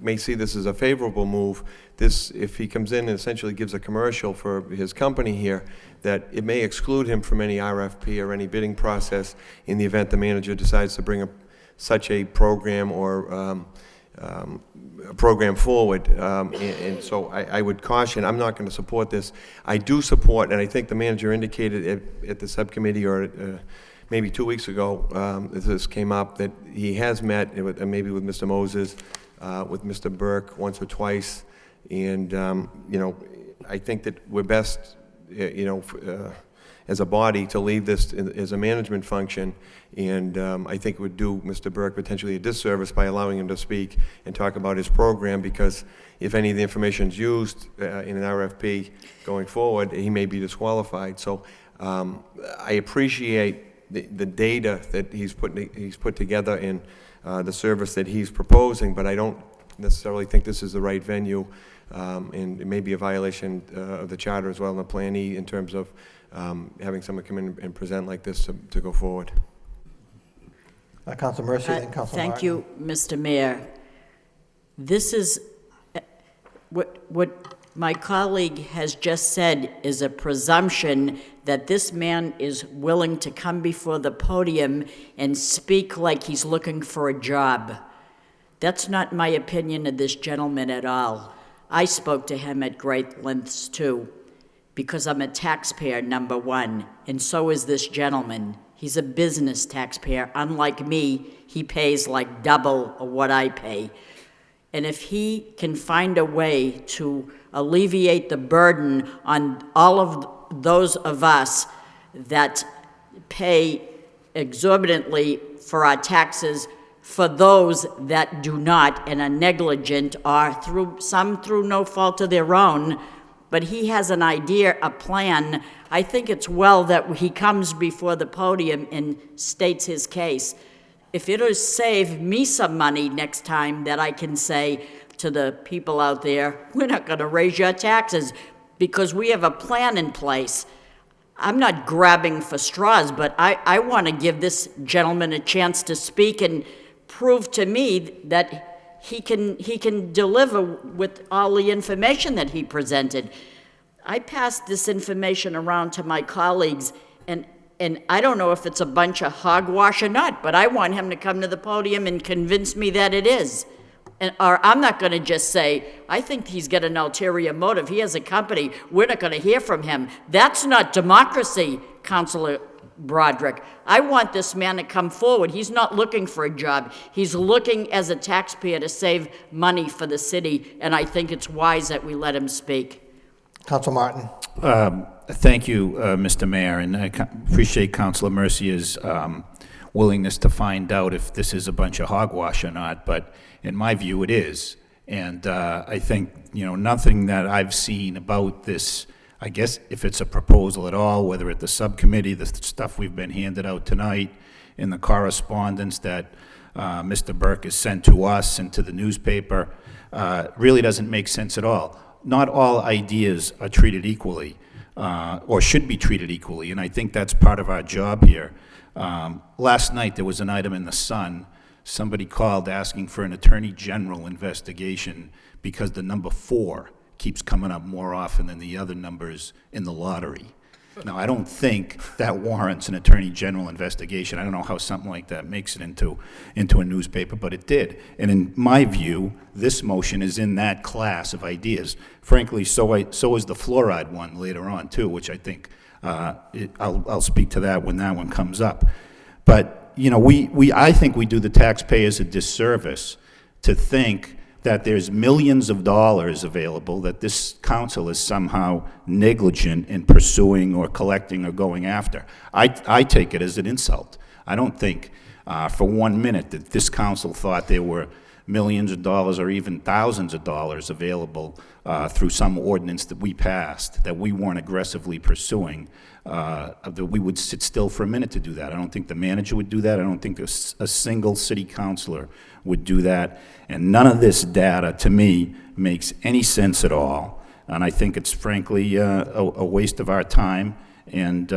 may see this as a favorable move, if he comes in and essentially gives a commercial for his company here, that it may exclude him from any RFP or any bidding process in the event the manager decides to bring such a program or a program forward. And so I would caution, I'm not going to support this. I do support, and I think the manager indicated at the subcommittee or maybe 2 weeks ago, this came up, that he has met maybe with Mr. Moses, with Mr. Burke once or twice, and I think that we're best, as a body, to leave this as a management function, and I think it would do Mr. Burke potentially a disservice by allowing him to speak and talk about his program, because if any of the information is used in an RFP going forward, he may be disqualified. So I appreciate the data that he's put together and the service that he's proposing, but I don't necessarily think this is the right venue, and it may be a violation of the charter as well in the Plan E in terms of having someone come in and present like this to go forward. Councilor Mercia, then Councilor Thank Martin. you, Mr. Mayor. This is, what my colleague has just said is a presumption that this man is willing to come before the podium and speak like he's looking for a job. That's not my opinion of this gentleman at all. I spoke to him at great lengths too, because I'm a taxpayer, number one, and so is this gentleman. He's a business taxpayer. Unlike me, he pays like double of what I pay. And if he can find a way to alleviate the burden on all of those of us that pay exorbitantly for our taxes for those that do not and are negligent or through no fault of their own. But he has an idea, a plan. I think it's well that he comes before the podium and states his case. If it'll save me some money next time, that I can say to the people out there, we're not going to raise your taxes because we have a plan in place. I'm not grabbing for straws, but I want to give this gentleman a chance to speak and prove to me that he can deliver with all the information that he presented. I passed this information around to my colleagues, and I don't know if it's a bunch of hogwash or not, but I want him to come to the podium and convince me that it is. Or I'm not going to just say, I think he's got an ulterior motive. He has a company. We're not going to hear from him. That's not democracy, Councilor Broderick. I want this man to come forward. He's not looking for a job. He's looking as a taxpayer to save money for the city, and I think it's wise that we let him speak. Council Martin. Thank you, Mr. Mayor, and I appreciate Councilor Mercia's willingness to find out if this is a bunch of hogwash or not, but in my view, it is. And I think, nothing that I've seen about this, I guess if it's a proposal at all, whether at the subcommittee, the stuff we've been handed out tonight, in the correspondence that Mr. Burke has sent to us and to the newspaper, really doesn't make sense at all. Not all ideas are treated equally, or should be treated equally, and I think that's part of our job here. Last night, there was an item in the Sun. Somebody called asking for an Attorney General investigation because the number 4 keeps coming up more often than the other numbers in the lottery. Now, I don't think that warrants an Attorney General investigation. I don't know how something like that makes it into a newspaper, but it did. And in my view, this motion is in that class of ideas. Frankly, so is the fluoride one later on, too, which I think I'll speak to that when that one comes up. But I think we do the taxpayers a disservice to think that there's millions of dollars available that this council is somehow negligent in pursuing or collecting or going after. I take it as an insult. I don't think for 1 minute that this council thought there were millions of dollars or even thousands of dollars available through some ordinance that we passed that we weren't aggressively pursuing, that we would sit still for a minute to do that. I don't think the manager would do that. I don't think a single city councilor would do that. And none of this data, to me, makes any sense at all. And I think it's frankly a waste of our time. And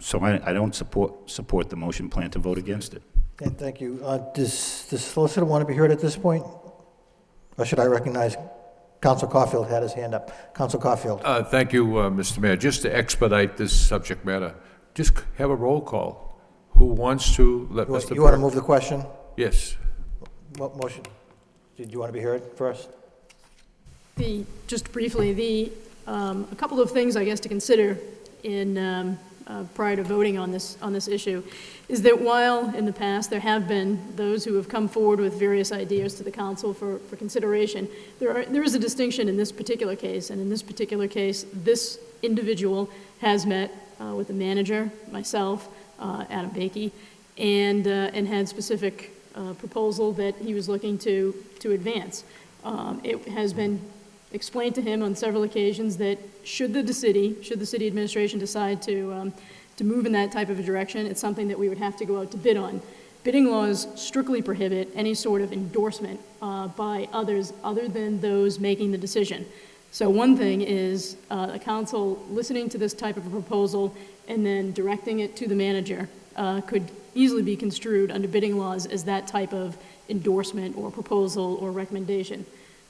so I don't support the motion. Plan to vote against it. Okay, thank you. Does the solicitor want to be heard at this point? Or should I recognize Council Caulfield had his hand up? Council Caulfield. Thank you, Mr. Mayor. Just to expedite this subject matter, just have a roll call. Who wants to let Mr. You want to move the question? Yes. What motion? Did you want to be heard first? Just briefly, a couple of things, I guess, to consider in prior to voting on this issue is that while in the past there have been those who have come forward with various ideas to the council for consideration, there is a distinction in this particular case, and in this particular case, this individual has met with the manager, myself, Adam Bakey, and had specific proposal that he was looking to advance. It has been explained to him on several occasions that should the city administration decide to move in that type of a direction, it's something that we would have to go out to bid on. Bidding laws strictly prohibit any sort of endorsement by others other than those making the decision. So one thing is a council listening to this type of a proposal and then directing it to the manager could easily be construed under bidding laws as that type of endorsement or proposal or recommendation.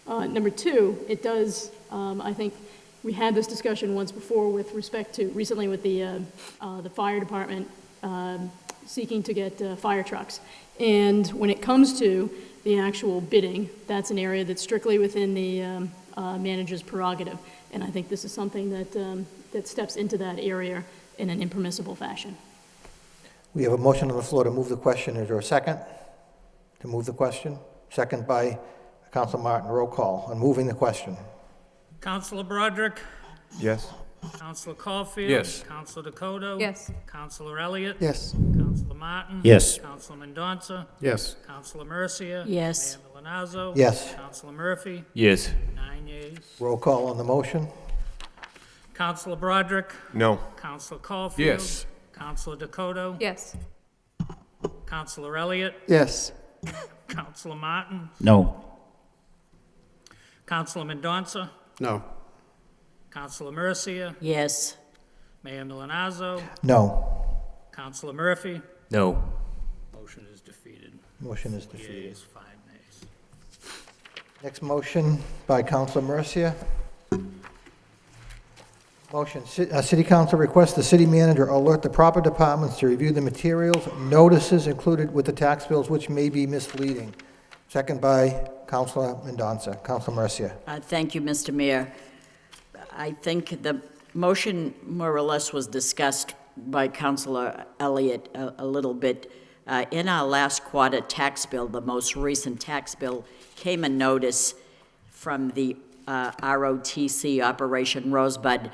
Number two, it does, I think we had this discussion once before with respect to, recently with the fire department seeking to get fire trucks. And when it comes to the actual bidding, that's an area that's strictly within the manager's prerogative. And I think this is something that steps into that area in an impermissible fashion. We have a motion on the floor to move the question. Is there a second to move the question? Second by Councilor Martin. Roll call on moving the question. Councilor Broderick? Yes? Councilor Caulfield? Yes. Councilor Dakota? Yes. Councilor Elliott? Yes. Councilor Councilor Martin. Yes. Councilor Mendonça. Yes. Councilor Mercia. Yes. Mayor Milonazo. Yes. Councilor Murphy. Yes. 9 yeas. Roll call on the motion. Councilor Broderick. No. Councilor Caulfield. Yes. Councilor Dakota. Yes. Councilor Elliott. Yes. Councilor Martin. No. Councilor Mendonça. No. Councilor Mercia. Yes. Mayor Milonazo. No. Councilor Murphy. No. Motion is defeated. Motion is defeated. Yeas, 5 nays. Next motion by Councilor Mercia. Motion, City Council requests the city manager alert the proper departments to review the materials, notices included with the tax bills which may be misleading. Second by Councilor Mendonça. Councilor Mercia. Thank you, Mr. Mayor. I think the motion more or less was discussed by Councilor Elliott a little bit. In our last quarter tax bill, the most recent tax bill, came a notice from the ROTC, Operation Rosebud.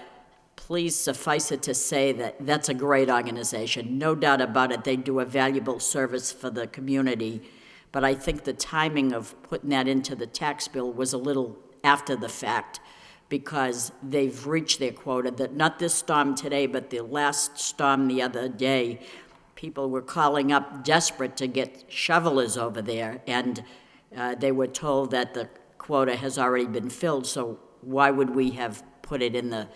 Please suffice it to say that that's a great organization. No doubt about it, they do a valuable service for the community. But I think the timing of putting that into the tax bill was a little after the fact, because they've reached their quota. That not this storm today, but the last storm the other day, people were calling up desperate to get shovelers over there, and they were told that the quota has already been filled, so why would we have put it in the,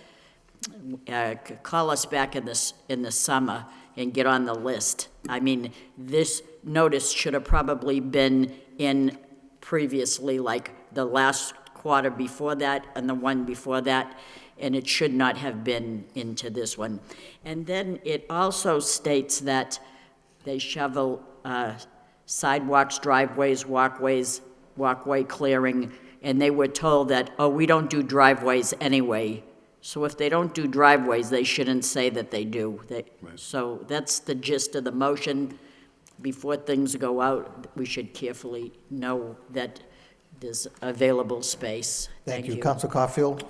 call us back in the summer and get on the list? I mean, this notice should have probably been in previously, like the last quarter before that and the one before that, and it should not have been into this one. And then it also states that they shovel sidewalks, driveways, walkways, walkway clearing, and they were told that, oh, we don't do driveways anyway. So if they don't do driveways, they shouldn't say that they do. So that's the gist of the motion. Before things go out, we should carefully know that there's available space. Thank you. Councilor Caulfield.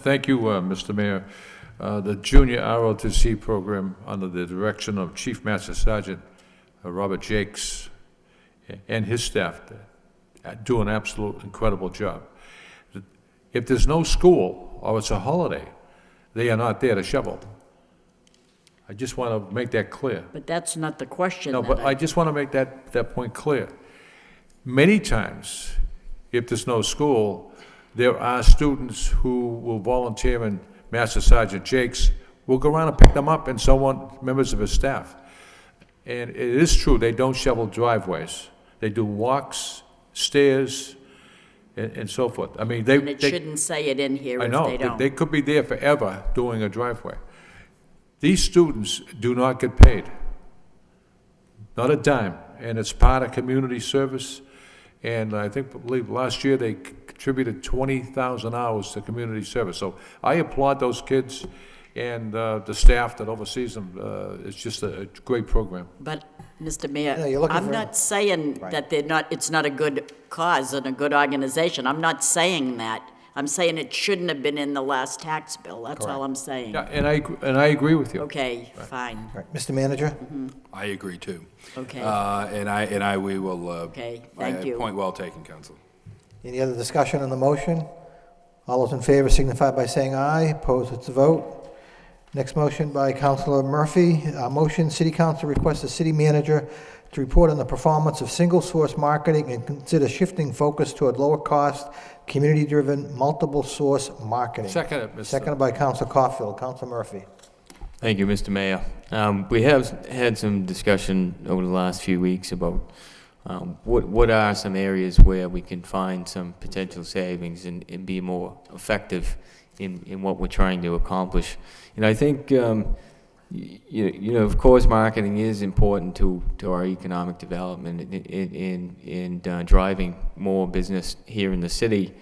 Thank you, Mr. Mayor. The Junior ROTC program, under the direction of Chief Master Sergeant Robert Jakes and his staff, do an absolute incredible job. If there's no school or it's a holiday, they are not there to shovel. I just want to make that clear. But that's not the question. No, but I just want to make that point clear. Many times, if there's no school, there are students who will volunteer, and Master Sergeant Jakes will go around and pick them up, and so on, members of his staff. And it is true, they don't shovel driveways. They do walks, stairs, and so forth. I mean, And it shouldn't say it in here if they don't. they could be there forever doing a driveway. These students do not get paid, not a dime, and it's part of community service. And I believe last year they contributed 20,000 hours to community service. So I applaud those kids and the staff that oversees them. It's just a great program. But, Mr. Yeah, Mayor, you're looking I'm for- not saying that it's not a good cause and a good organization. I'm not saying that. I'm saying it shouldn't have been in the last tax bill. That's all I'm saying. Yeah, and I agree with you. Okay, fine. All right, Mr. Manager. I agree too. Okay. We will. Okay, thank you. Point well taken, Council. Any other discussion on the motion? All those in favor signify by saying aye. Opposed, it's a vote. Next motion by Councilor Murphy. Motion, City Council requests the city manager to report on the performance of single-source marketing and consider shifting focus toward lower-cost, community-driven, multiple-source marketing. Second, Mr. Seconded by Councilor Caulfield. Councilor Murphy. Thank you, Mr. Mayor. We have had some discussion over the last few weeks about what are some areas where we can find some potential savings and be more effective in what we're trying to accomplish. And I think, of course, marketing is important to our economic development in driving more business here in the city.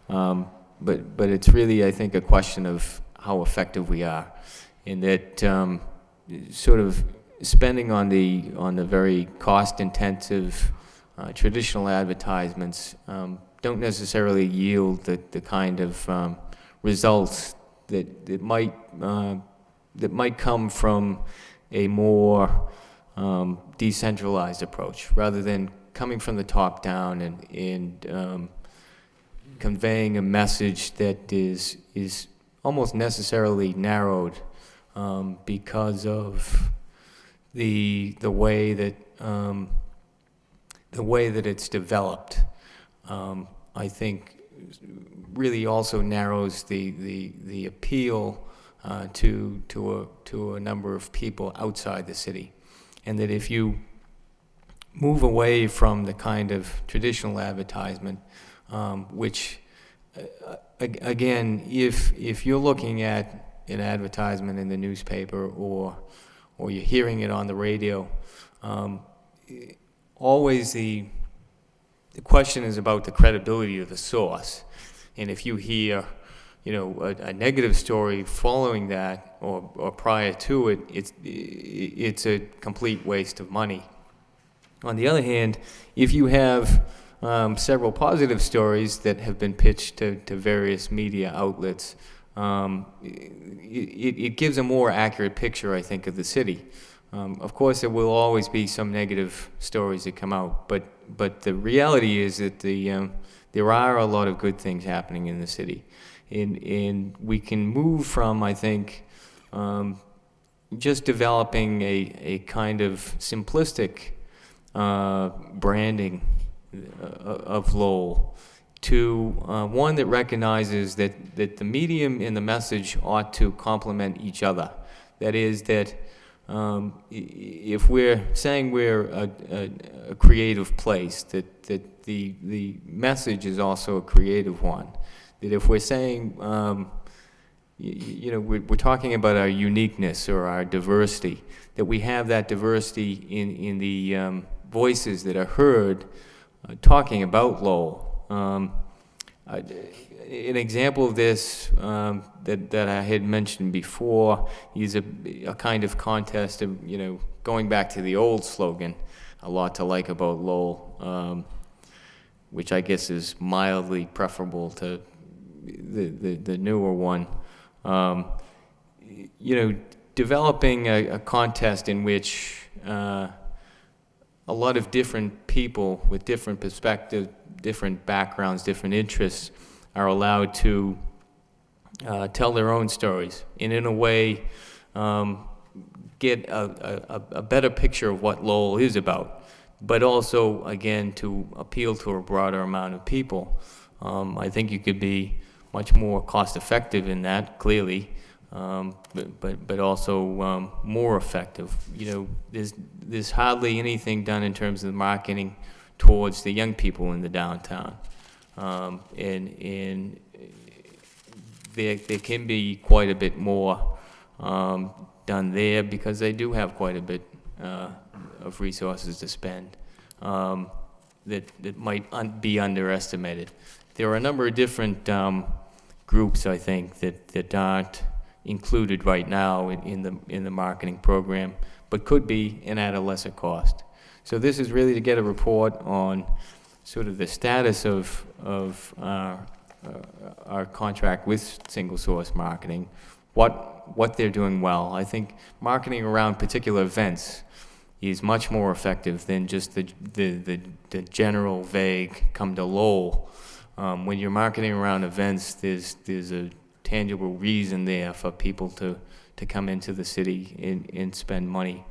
But it's really, I think, a question of how effective we are. In that sort of spending on the very cost-intensive traditional advertisements don't necessarily yield the kind of results that might come from a more decentralized approach, rather than coming from the top down and conveying a message that is almost necessarily narrowed because of the way that it's developed. I think really also narrows the appeal to a number of people outside the city, and that if you move away from the kind of traditional advertisement, which again, if you're looking at an advertisement in the newspaper or you're hearing it on the radio, always the question is about the credibility of the source. And if you hear, a negative story following that or prior to it, it's a complete waste of money. On the other hand, if you have several positive stories that have been pitched to various media outlets, it gives a more accurate picture, I think, of the city. Of course, there will always be some negative stories that come out, but the reality is that there are a lot of good things happening in the city. And we can move from, I think, just developing a kind of simplistic branding of Lowell to one that recognizes that the medium and the message ought to complement each other. That is that if we're saying we're a creative place, that the message is also a creative one. That if we're saying, we're talking about our uniqueness or our diversity, that we have that diversity in the voices that are heard talking about Lowell. An example of this that I had mentioned before is a kind of contest of, going back to the old slogan, "A lot to like about Lowell," which I guess is mildly preferable to the newer one. Developing a contest in which a lot of different people with different perspectives, different backgrounds, different interests are allowed to tell their own stories, and in a way get a better picture of what Lowell is about, but also, again, to appeal to a broader amount of people. I think you could be much more cost-effective in that, clearly, but also more effective. There's hardly anything done in terms of marketing towards the young people in the downtown. And there can be quite a bit more done there because they do have quite a bit of resources to spend that might be underestimated. There are a number of different groups, I think, that aren't included right now in the marketing program, but could be and at a lesser cost. So this is really to get a report on sort of the status of our contract with single source marketing, what they're doing well. I think marketing around particular events is much more effective than just the general vague "come to Lowell." When you're marketing around events, there's a tangible reason there for people to come into the city and spend money.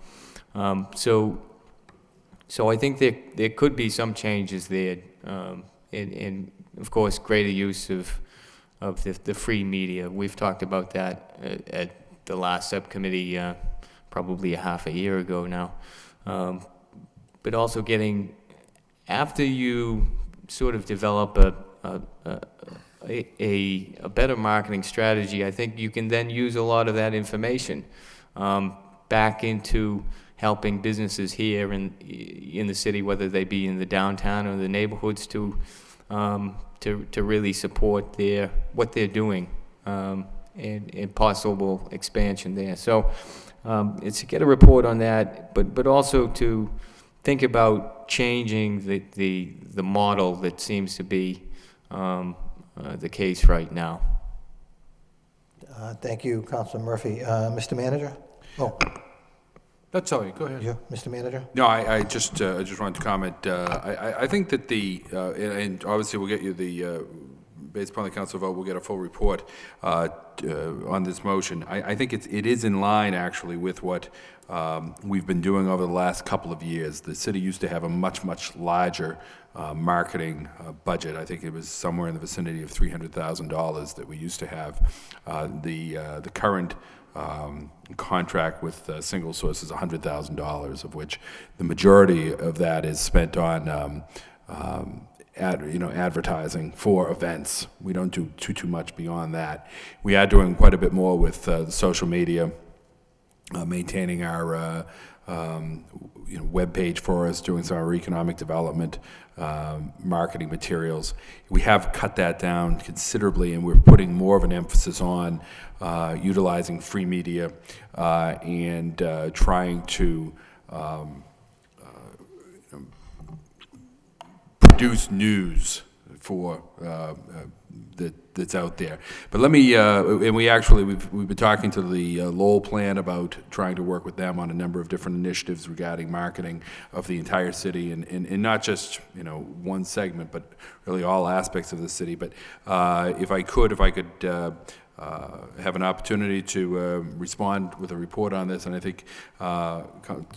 So I think there could be some changes there, and of course greater use of the free media. We've talked about that at the last subcommittee probably a half a year ago now. But also getting, after you sort of develop a better marketing strategy, I think you can then use a lot of that information back into helping businesses here in the city, whether they be in the downtown or the neighborhoods, to really support what they're doing and possible expansion there. So it's to get a report on that, but also to think about changing the model that seems to be the case right now. Thank you, Councilor Murphy. Mr. Manager? Oh, That's all right, go ahead. Yeah, Mr. Manager? No, I just wanted to comment. I think that and obviously we'll get you based upon the council vote, we'll get a full report on this motion. I think it is in line, actually, with what we've been doing over the last couple of years. The city used to have a much larger marketing budget. I think it was somewhere in the vicinity of $300,000 that we used to have. The current contract with Single Source is $100,000, of which the majority of that is spent on advertising for events. We don't do too much beyond that. We are doing quite a bit more with the social media, maintaining our web page for us, doing some of our economic development, marketing materials. We have cut that down considerably, and we're putting more of an emphasis on utilizing free media and trying to produce news for that's out there. But let me, and we've been talking to the Lowell plan about trying to work with them on a number of different initiatives regarding marketing of the entire city, and not just one segment, but really all aspects of the city. But if I could have an opportunity to respond with a report on this, and I think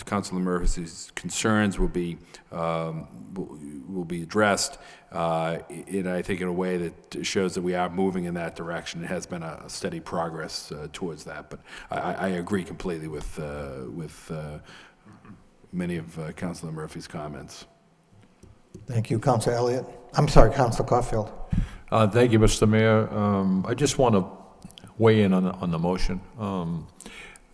Councilor Murphy's concerns will be addressed, and I think in a way that shows that we are moving in that direction. It has been a steady progress towards that, but I agree completely with many of Councilor Murphy's comments. Thank you, Councilor Elliott. I'm sorry, Councilor Caulfield. Thank you, Mr. Mayor. I just want to weigh in on the motion.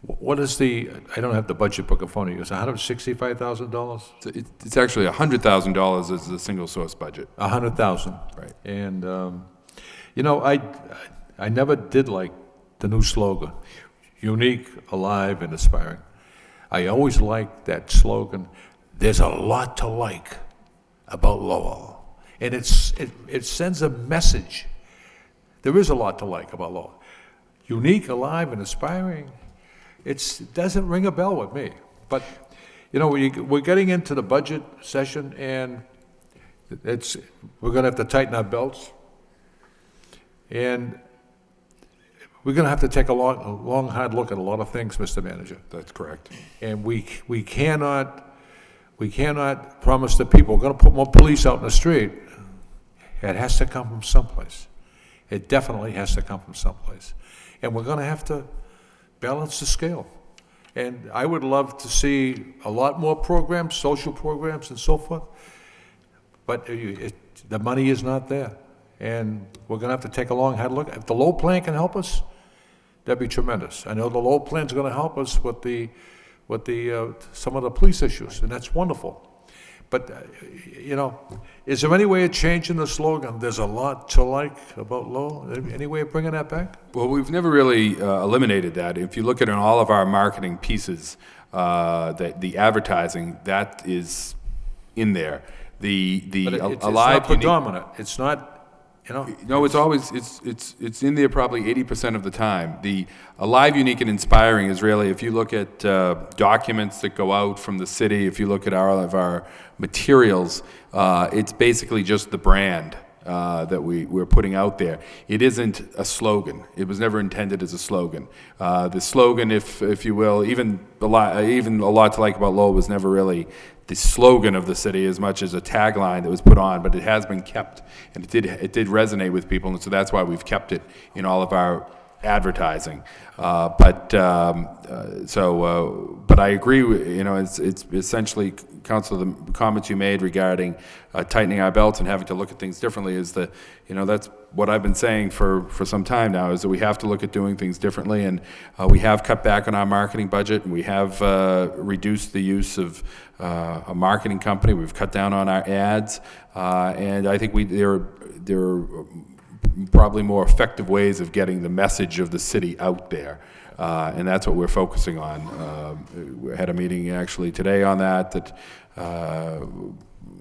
What is I don't have the budget book in front of you. It's $165,000? It's actually $100,000 is the single source budget. $100,000. Right. And, I never did like the new slogan, unique, alive, and inspiring. I always liked that slogan, there's a lot to like about Lowell. And it sends a message. There is a lot to like about Lowell. Unique, alive, and inspiring. It doesn't ring a bell with me. But, we're getting into the budget session, and we're going to have to tighten our belts. And we're going to have to take a long, hard look at a lot of things, Mr. Manager. That's correct. And we cannot promise the people, we're going to put more police out in the street. It has to come from someplace. It definitely has to come from someplace. And we're going to have to balance the scale. And I would love to see a lot more programs, social programs and so forth, but the money is not there. And we're going to have to take a long, hard look. If the Lowell plan can help us, that'd be tremendous. I know the Lowell plan's going to help us with some of the police issues, and that's wonderful. But, is there any way of changing the slogan, there's a lot to like about Lowell? Any way of bringing that back? Well, we've never really eliminated that. If you look at all of our marketing pieces, the advertising, that is in there. But it's alive, not predominant. It's not, No, it's always, it's in there probably 80% of the time. The alive, unique, and inspiring is really, if you look at documents that go out from the city, if you look at all of our materials, it's basically just the brand that we're putting out there. It isn't a slogan. It was never intended as a slogan. The slogan, if you will, even a lot to like about Lowell was never really the slogan of the city as much as a tagline that was put on, but it has been kept, and it did resonate with people, and so that's why we've kept it in all of our advertising. But I agree with, it's essentially, Council, the comments you made regarding tightening our belts and having to look at things differently is that's what I've been saying for some time now, is that we have to look at doing things differently, and we have cut back on our marketing budget, and we have reduced the use of a marketing company. We've cut down on our ads, and I think there are probably more effective ways of getting the message of the city out there. And that's what we're focusing on. We had a meeting actually today on that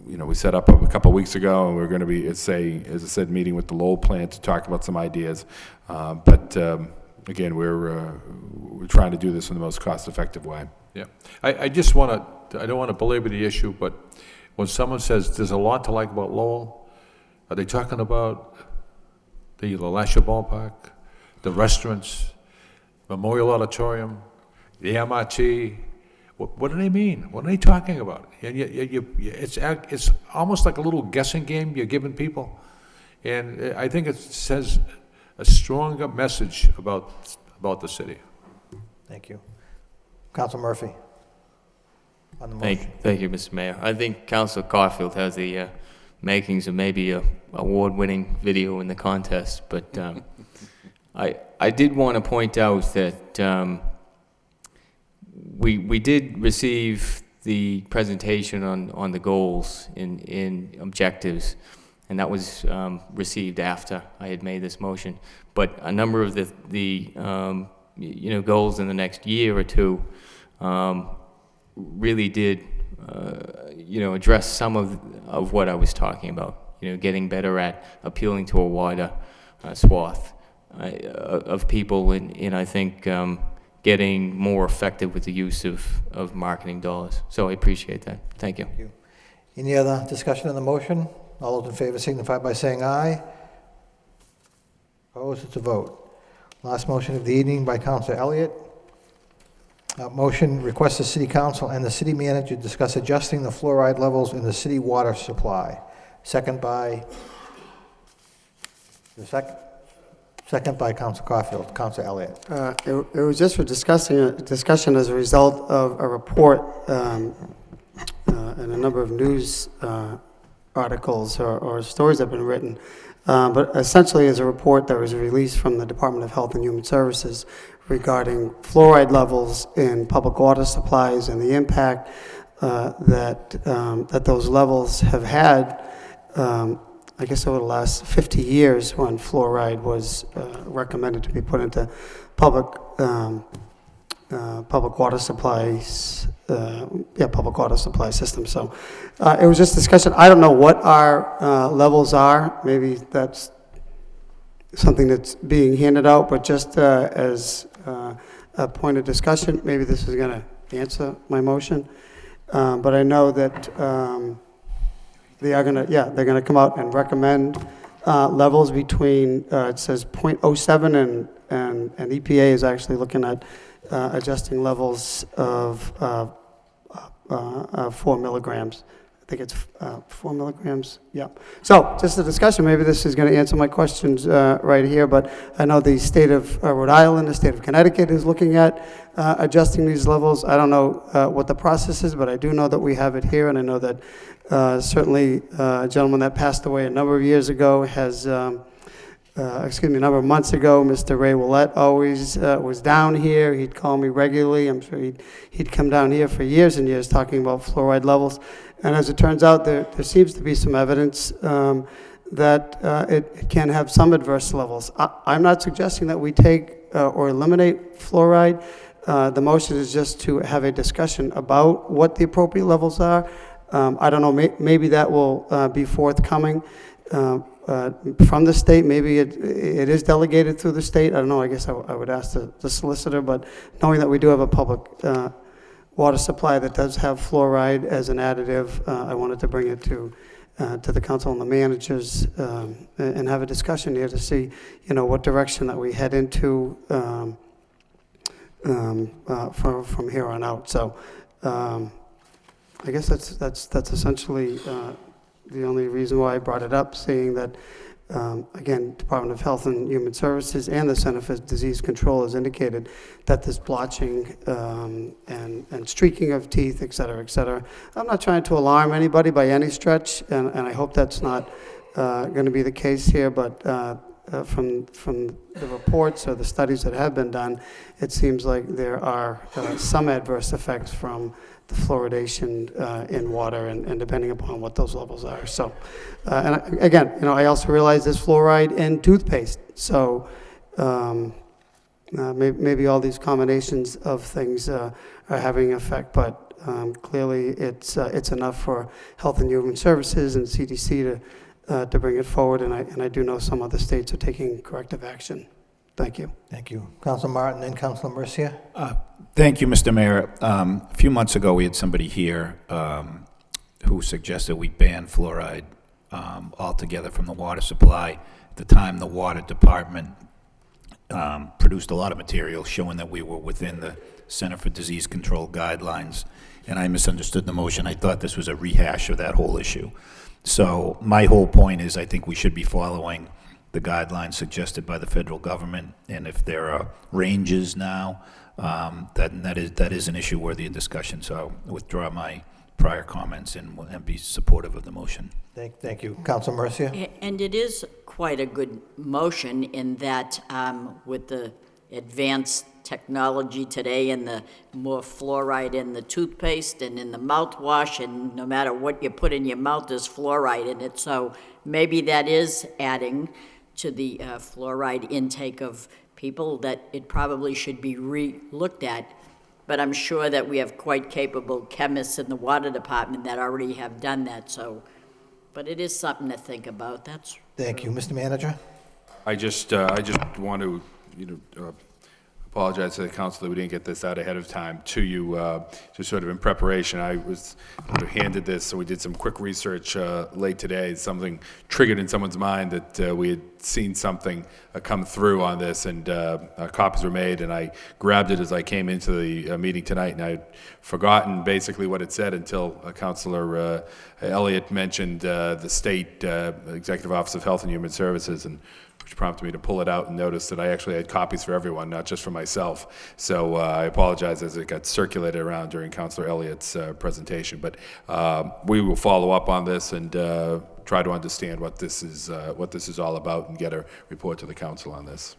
we set up a couple of weeks ago, and we're going to be, as I said, meeting with the Lowell plant to talk about some ideas. But again, we're trying to do this in the most cost-effective way. Yeah. I just want to, I don't want to belabor the issue, but when someone says there's a lot to like about Lowell, are they talking about the LaLasha Ballpark, the restaurants, Memorial Auditorium, the MRT? What do they mean? What are they talking about? And it's almost like a little guessing game you're giving people. And I think it says a stronger message about the city. Thank you. Council Murphy, on the motion. Thank you, Mr. Mayor. I think Councilor Caulfield has the makings of maybe a award-winning video in the contest, but I did want to point out that we did receive the presentation on the goals in objectives, and that was received after I had made this motion. But a number of the goals in the next year or two really did address some of what I was talking about. Getting better at appealing to a wider swath of people, and I think getting more effective with the use of marketing dollars. So I appreciate that. Thank you. Thank you. Any other discussion on the motion? All those in favor signify by saying aye. Opposed, it's a vote. Last motion of the evening by Councilor Elliott. Motion requests the City Council and the City Manager discuss adjusting the fluoride levels in the city water supply. Second by Councilor Caulfield. Councilor Elliott. It was just for discussion as a result of a report and a number of news articles or stories that have been written. But essentially is a report that was released from the Department of Health and Human Services regarding fluoride levels in public water supplies and the impact that those levels have had, I guess over the last 50 years when fluoride was recommended to be put into public water supplies, public water supply system. So it was just discussion. I don't know what our levels are. Maybe that's something that's being handed out, but just as a point of discussion, maybe this is going to answer my motion. But I know that they're going to come out and recommend levels between, it says 0.07 and EPA is actually looking at adjusting levels of 4 milligrams. I think it's 4 milligrams. Yeah. So just a discussion. Maybe this is going to answer my questions right here. But I know the state of Rhode Island, the state of Connecticut is looking at adjusting these levels. I don't know what the process is, but I do know that we have it here. And I know that certainly a gentleman that passed away a number of years ago has, a number of months ago, Mr. Ray Willett always was down here. He'd call me regularly. I'm sure he'd come down here for years and years talking about fluoride levels. And as it turns out, there seems to be some evidence that it can have some adverse levels. I'm not suggesting that we take or eliminate fluoride. The motion is just to have a discussion about what the appropriate levels are. I don't know, maybe that will be forthcoming from the state. Maybe it is delegated through the state. I don't know, I guess I would ask the solicitor, but knowing that we do have a public water supply that does have fluoride as an additive, I wanted to bring it to the council and the managers and have a discussion here to see, what direction that we head into from here on out. So I guess that's essentially the only reason why I brought it up, seeing that again, Department of Health and Human Services and the Center for Disease Control has indicated that this blotching and streaking of teeth, et cetera, et cetera. I'm not trying to alarm anybody by any stretch, and I hope that's not going to be the case here, but from the reports or the studies that have been done, it seems like there are some adverse effects from the fluoridation in water, and depending upon what those levels are. So, and again, I also realize there's fluoride in toothpaste. So maybe all these combinations of things are having an effect, but clearly it's enough for Health and Human Services and CDC to bring it forward, and I do know some other states are taking corrective action. Thank you. Thank you. Council Martin and Council Mercia. Thank you, Mr. Mayor. A few months ago, we had somebody here who suggested we ban fluoride altogether from the water supply. At the time, the water department produced a lot of material showing that we were within the Center for Disease Control guidelines, and I misunderstood the motion. I thought this was a rehash of that whole issue. So my whole point is I think we should be following the guidelines suggested by the federal government, and if there are ranges now, that is an issue worthy of discussion. So I withdraw my prior comments and be supportive of the motion. Thank you. Council Mercia. And it is quite a good motion in that with the advanced technology today and the more fluoride in the toothpaste and in the mouthwash, and no matter what you put in your mouth, there's fluoride in it. So maybe that is adding to the fluoride intake of people, that it probably should be re-looked at. But I'm sure that we have quite capable chemists in the water department that already have done that, so, but it is something to think about. That's. Thank you. Mr. Manager? I just want to, apologize to the council that we didn't get this out ahead of time to you, just sort of in preparation. I was handed this, so we did some quick research late today. Something triggered in someone's mind that we had seen something come through on this, and copies were made, and I grabbed it as I came into the meeting tonight, and I'd forgotten basically what it said until Councilor Elliott mentioned the State Executive Office of Health and Human Services, and which prompted me to pull it out and notice that I actually had copies for everyone, not just for myself. So I apologize as it got circulated around during Councilor Elliott's presentation. But we will follow up on this and try to understand what this is all about and get a report to the council on this.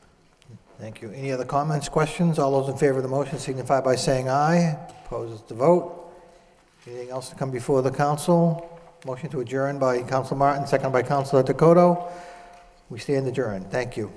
Thank you. Any other comments, questions? All those in favor of the motion signify by saying aye. Opposed to vote. Anything else to come before the council? Motion to adjourn by Councilor Martin, second by Councilor Dakota. We stand adjourned. Thank you.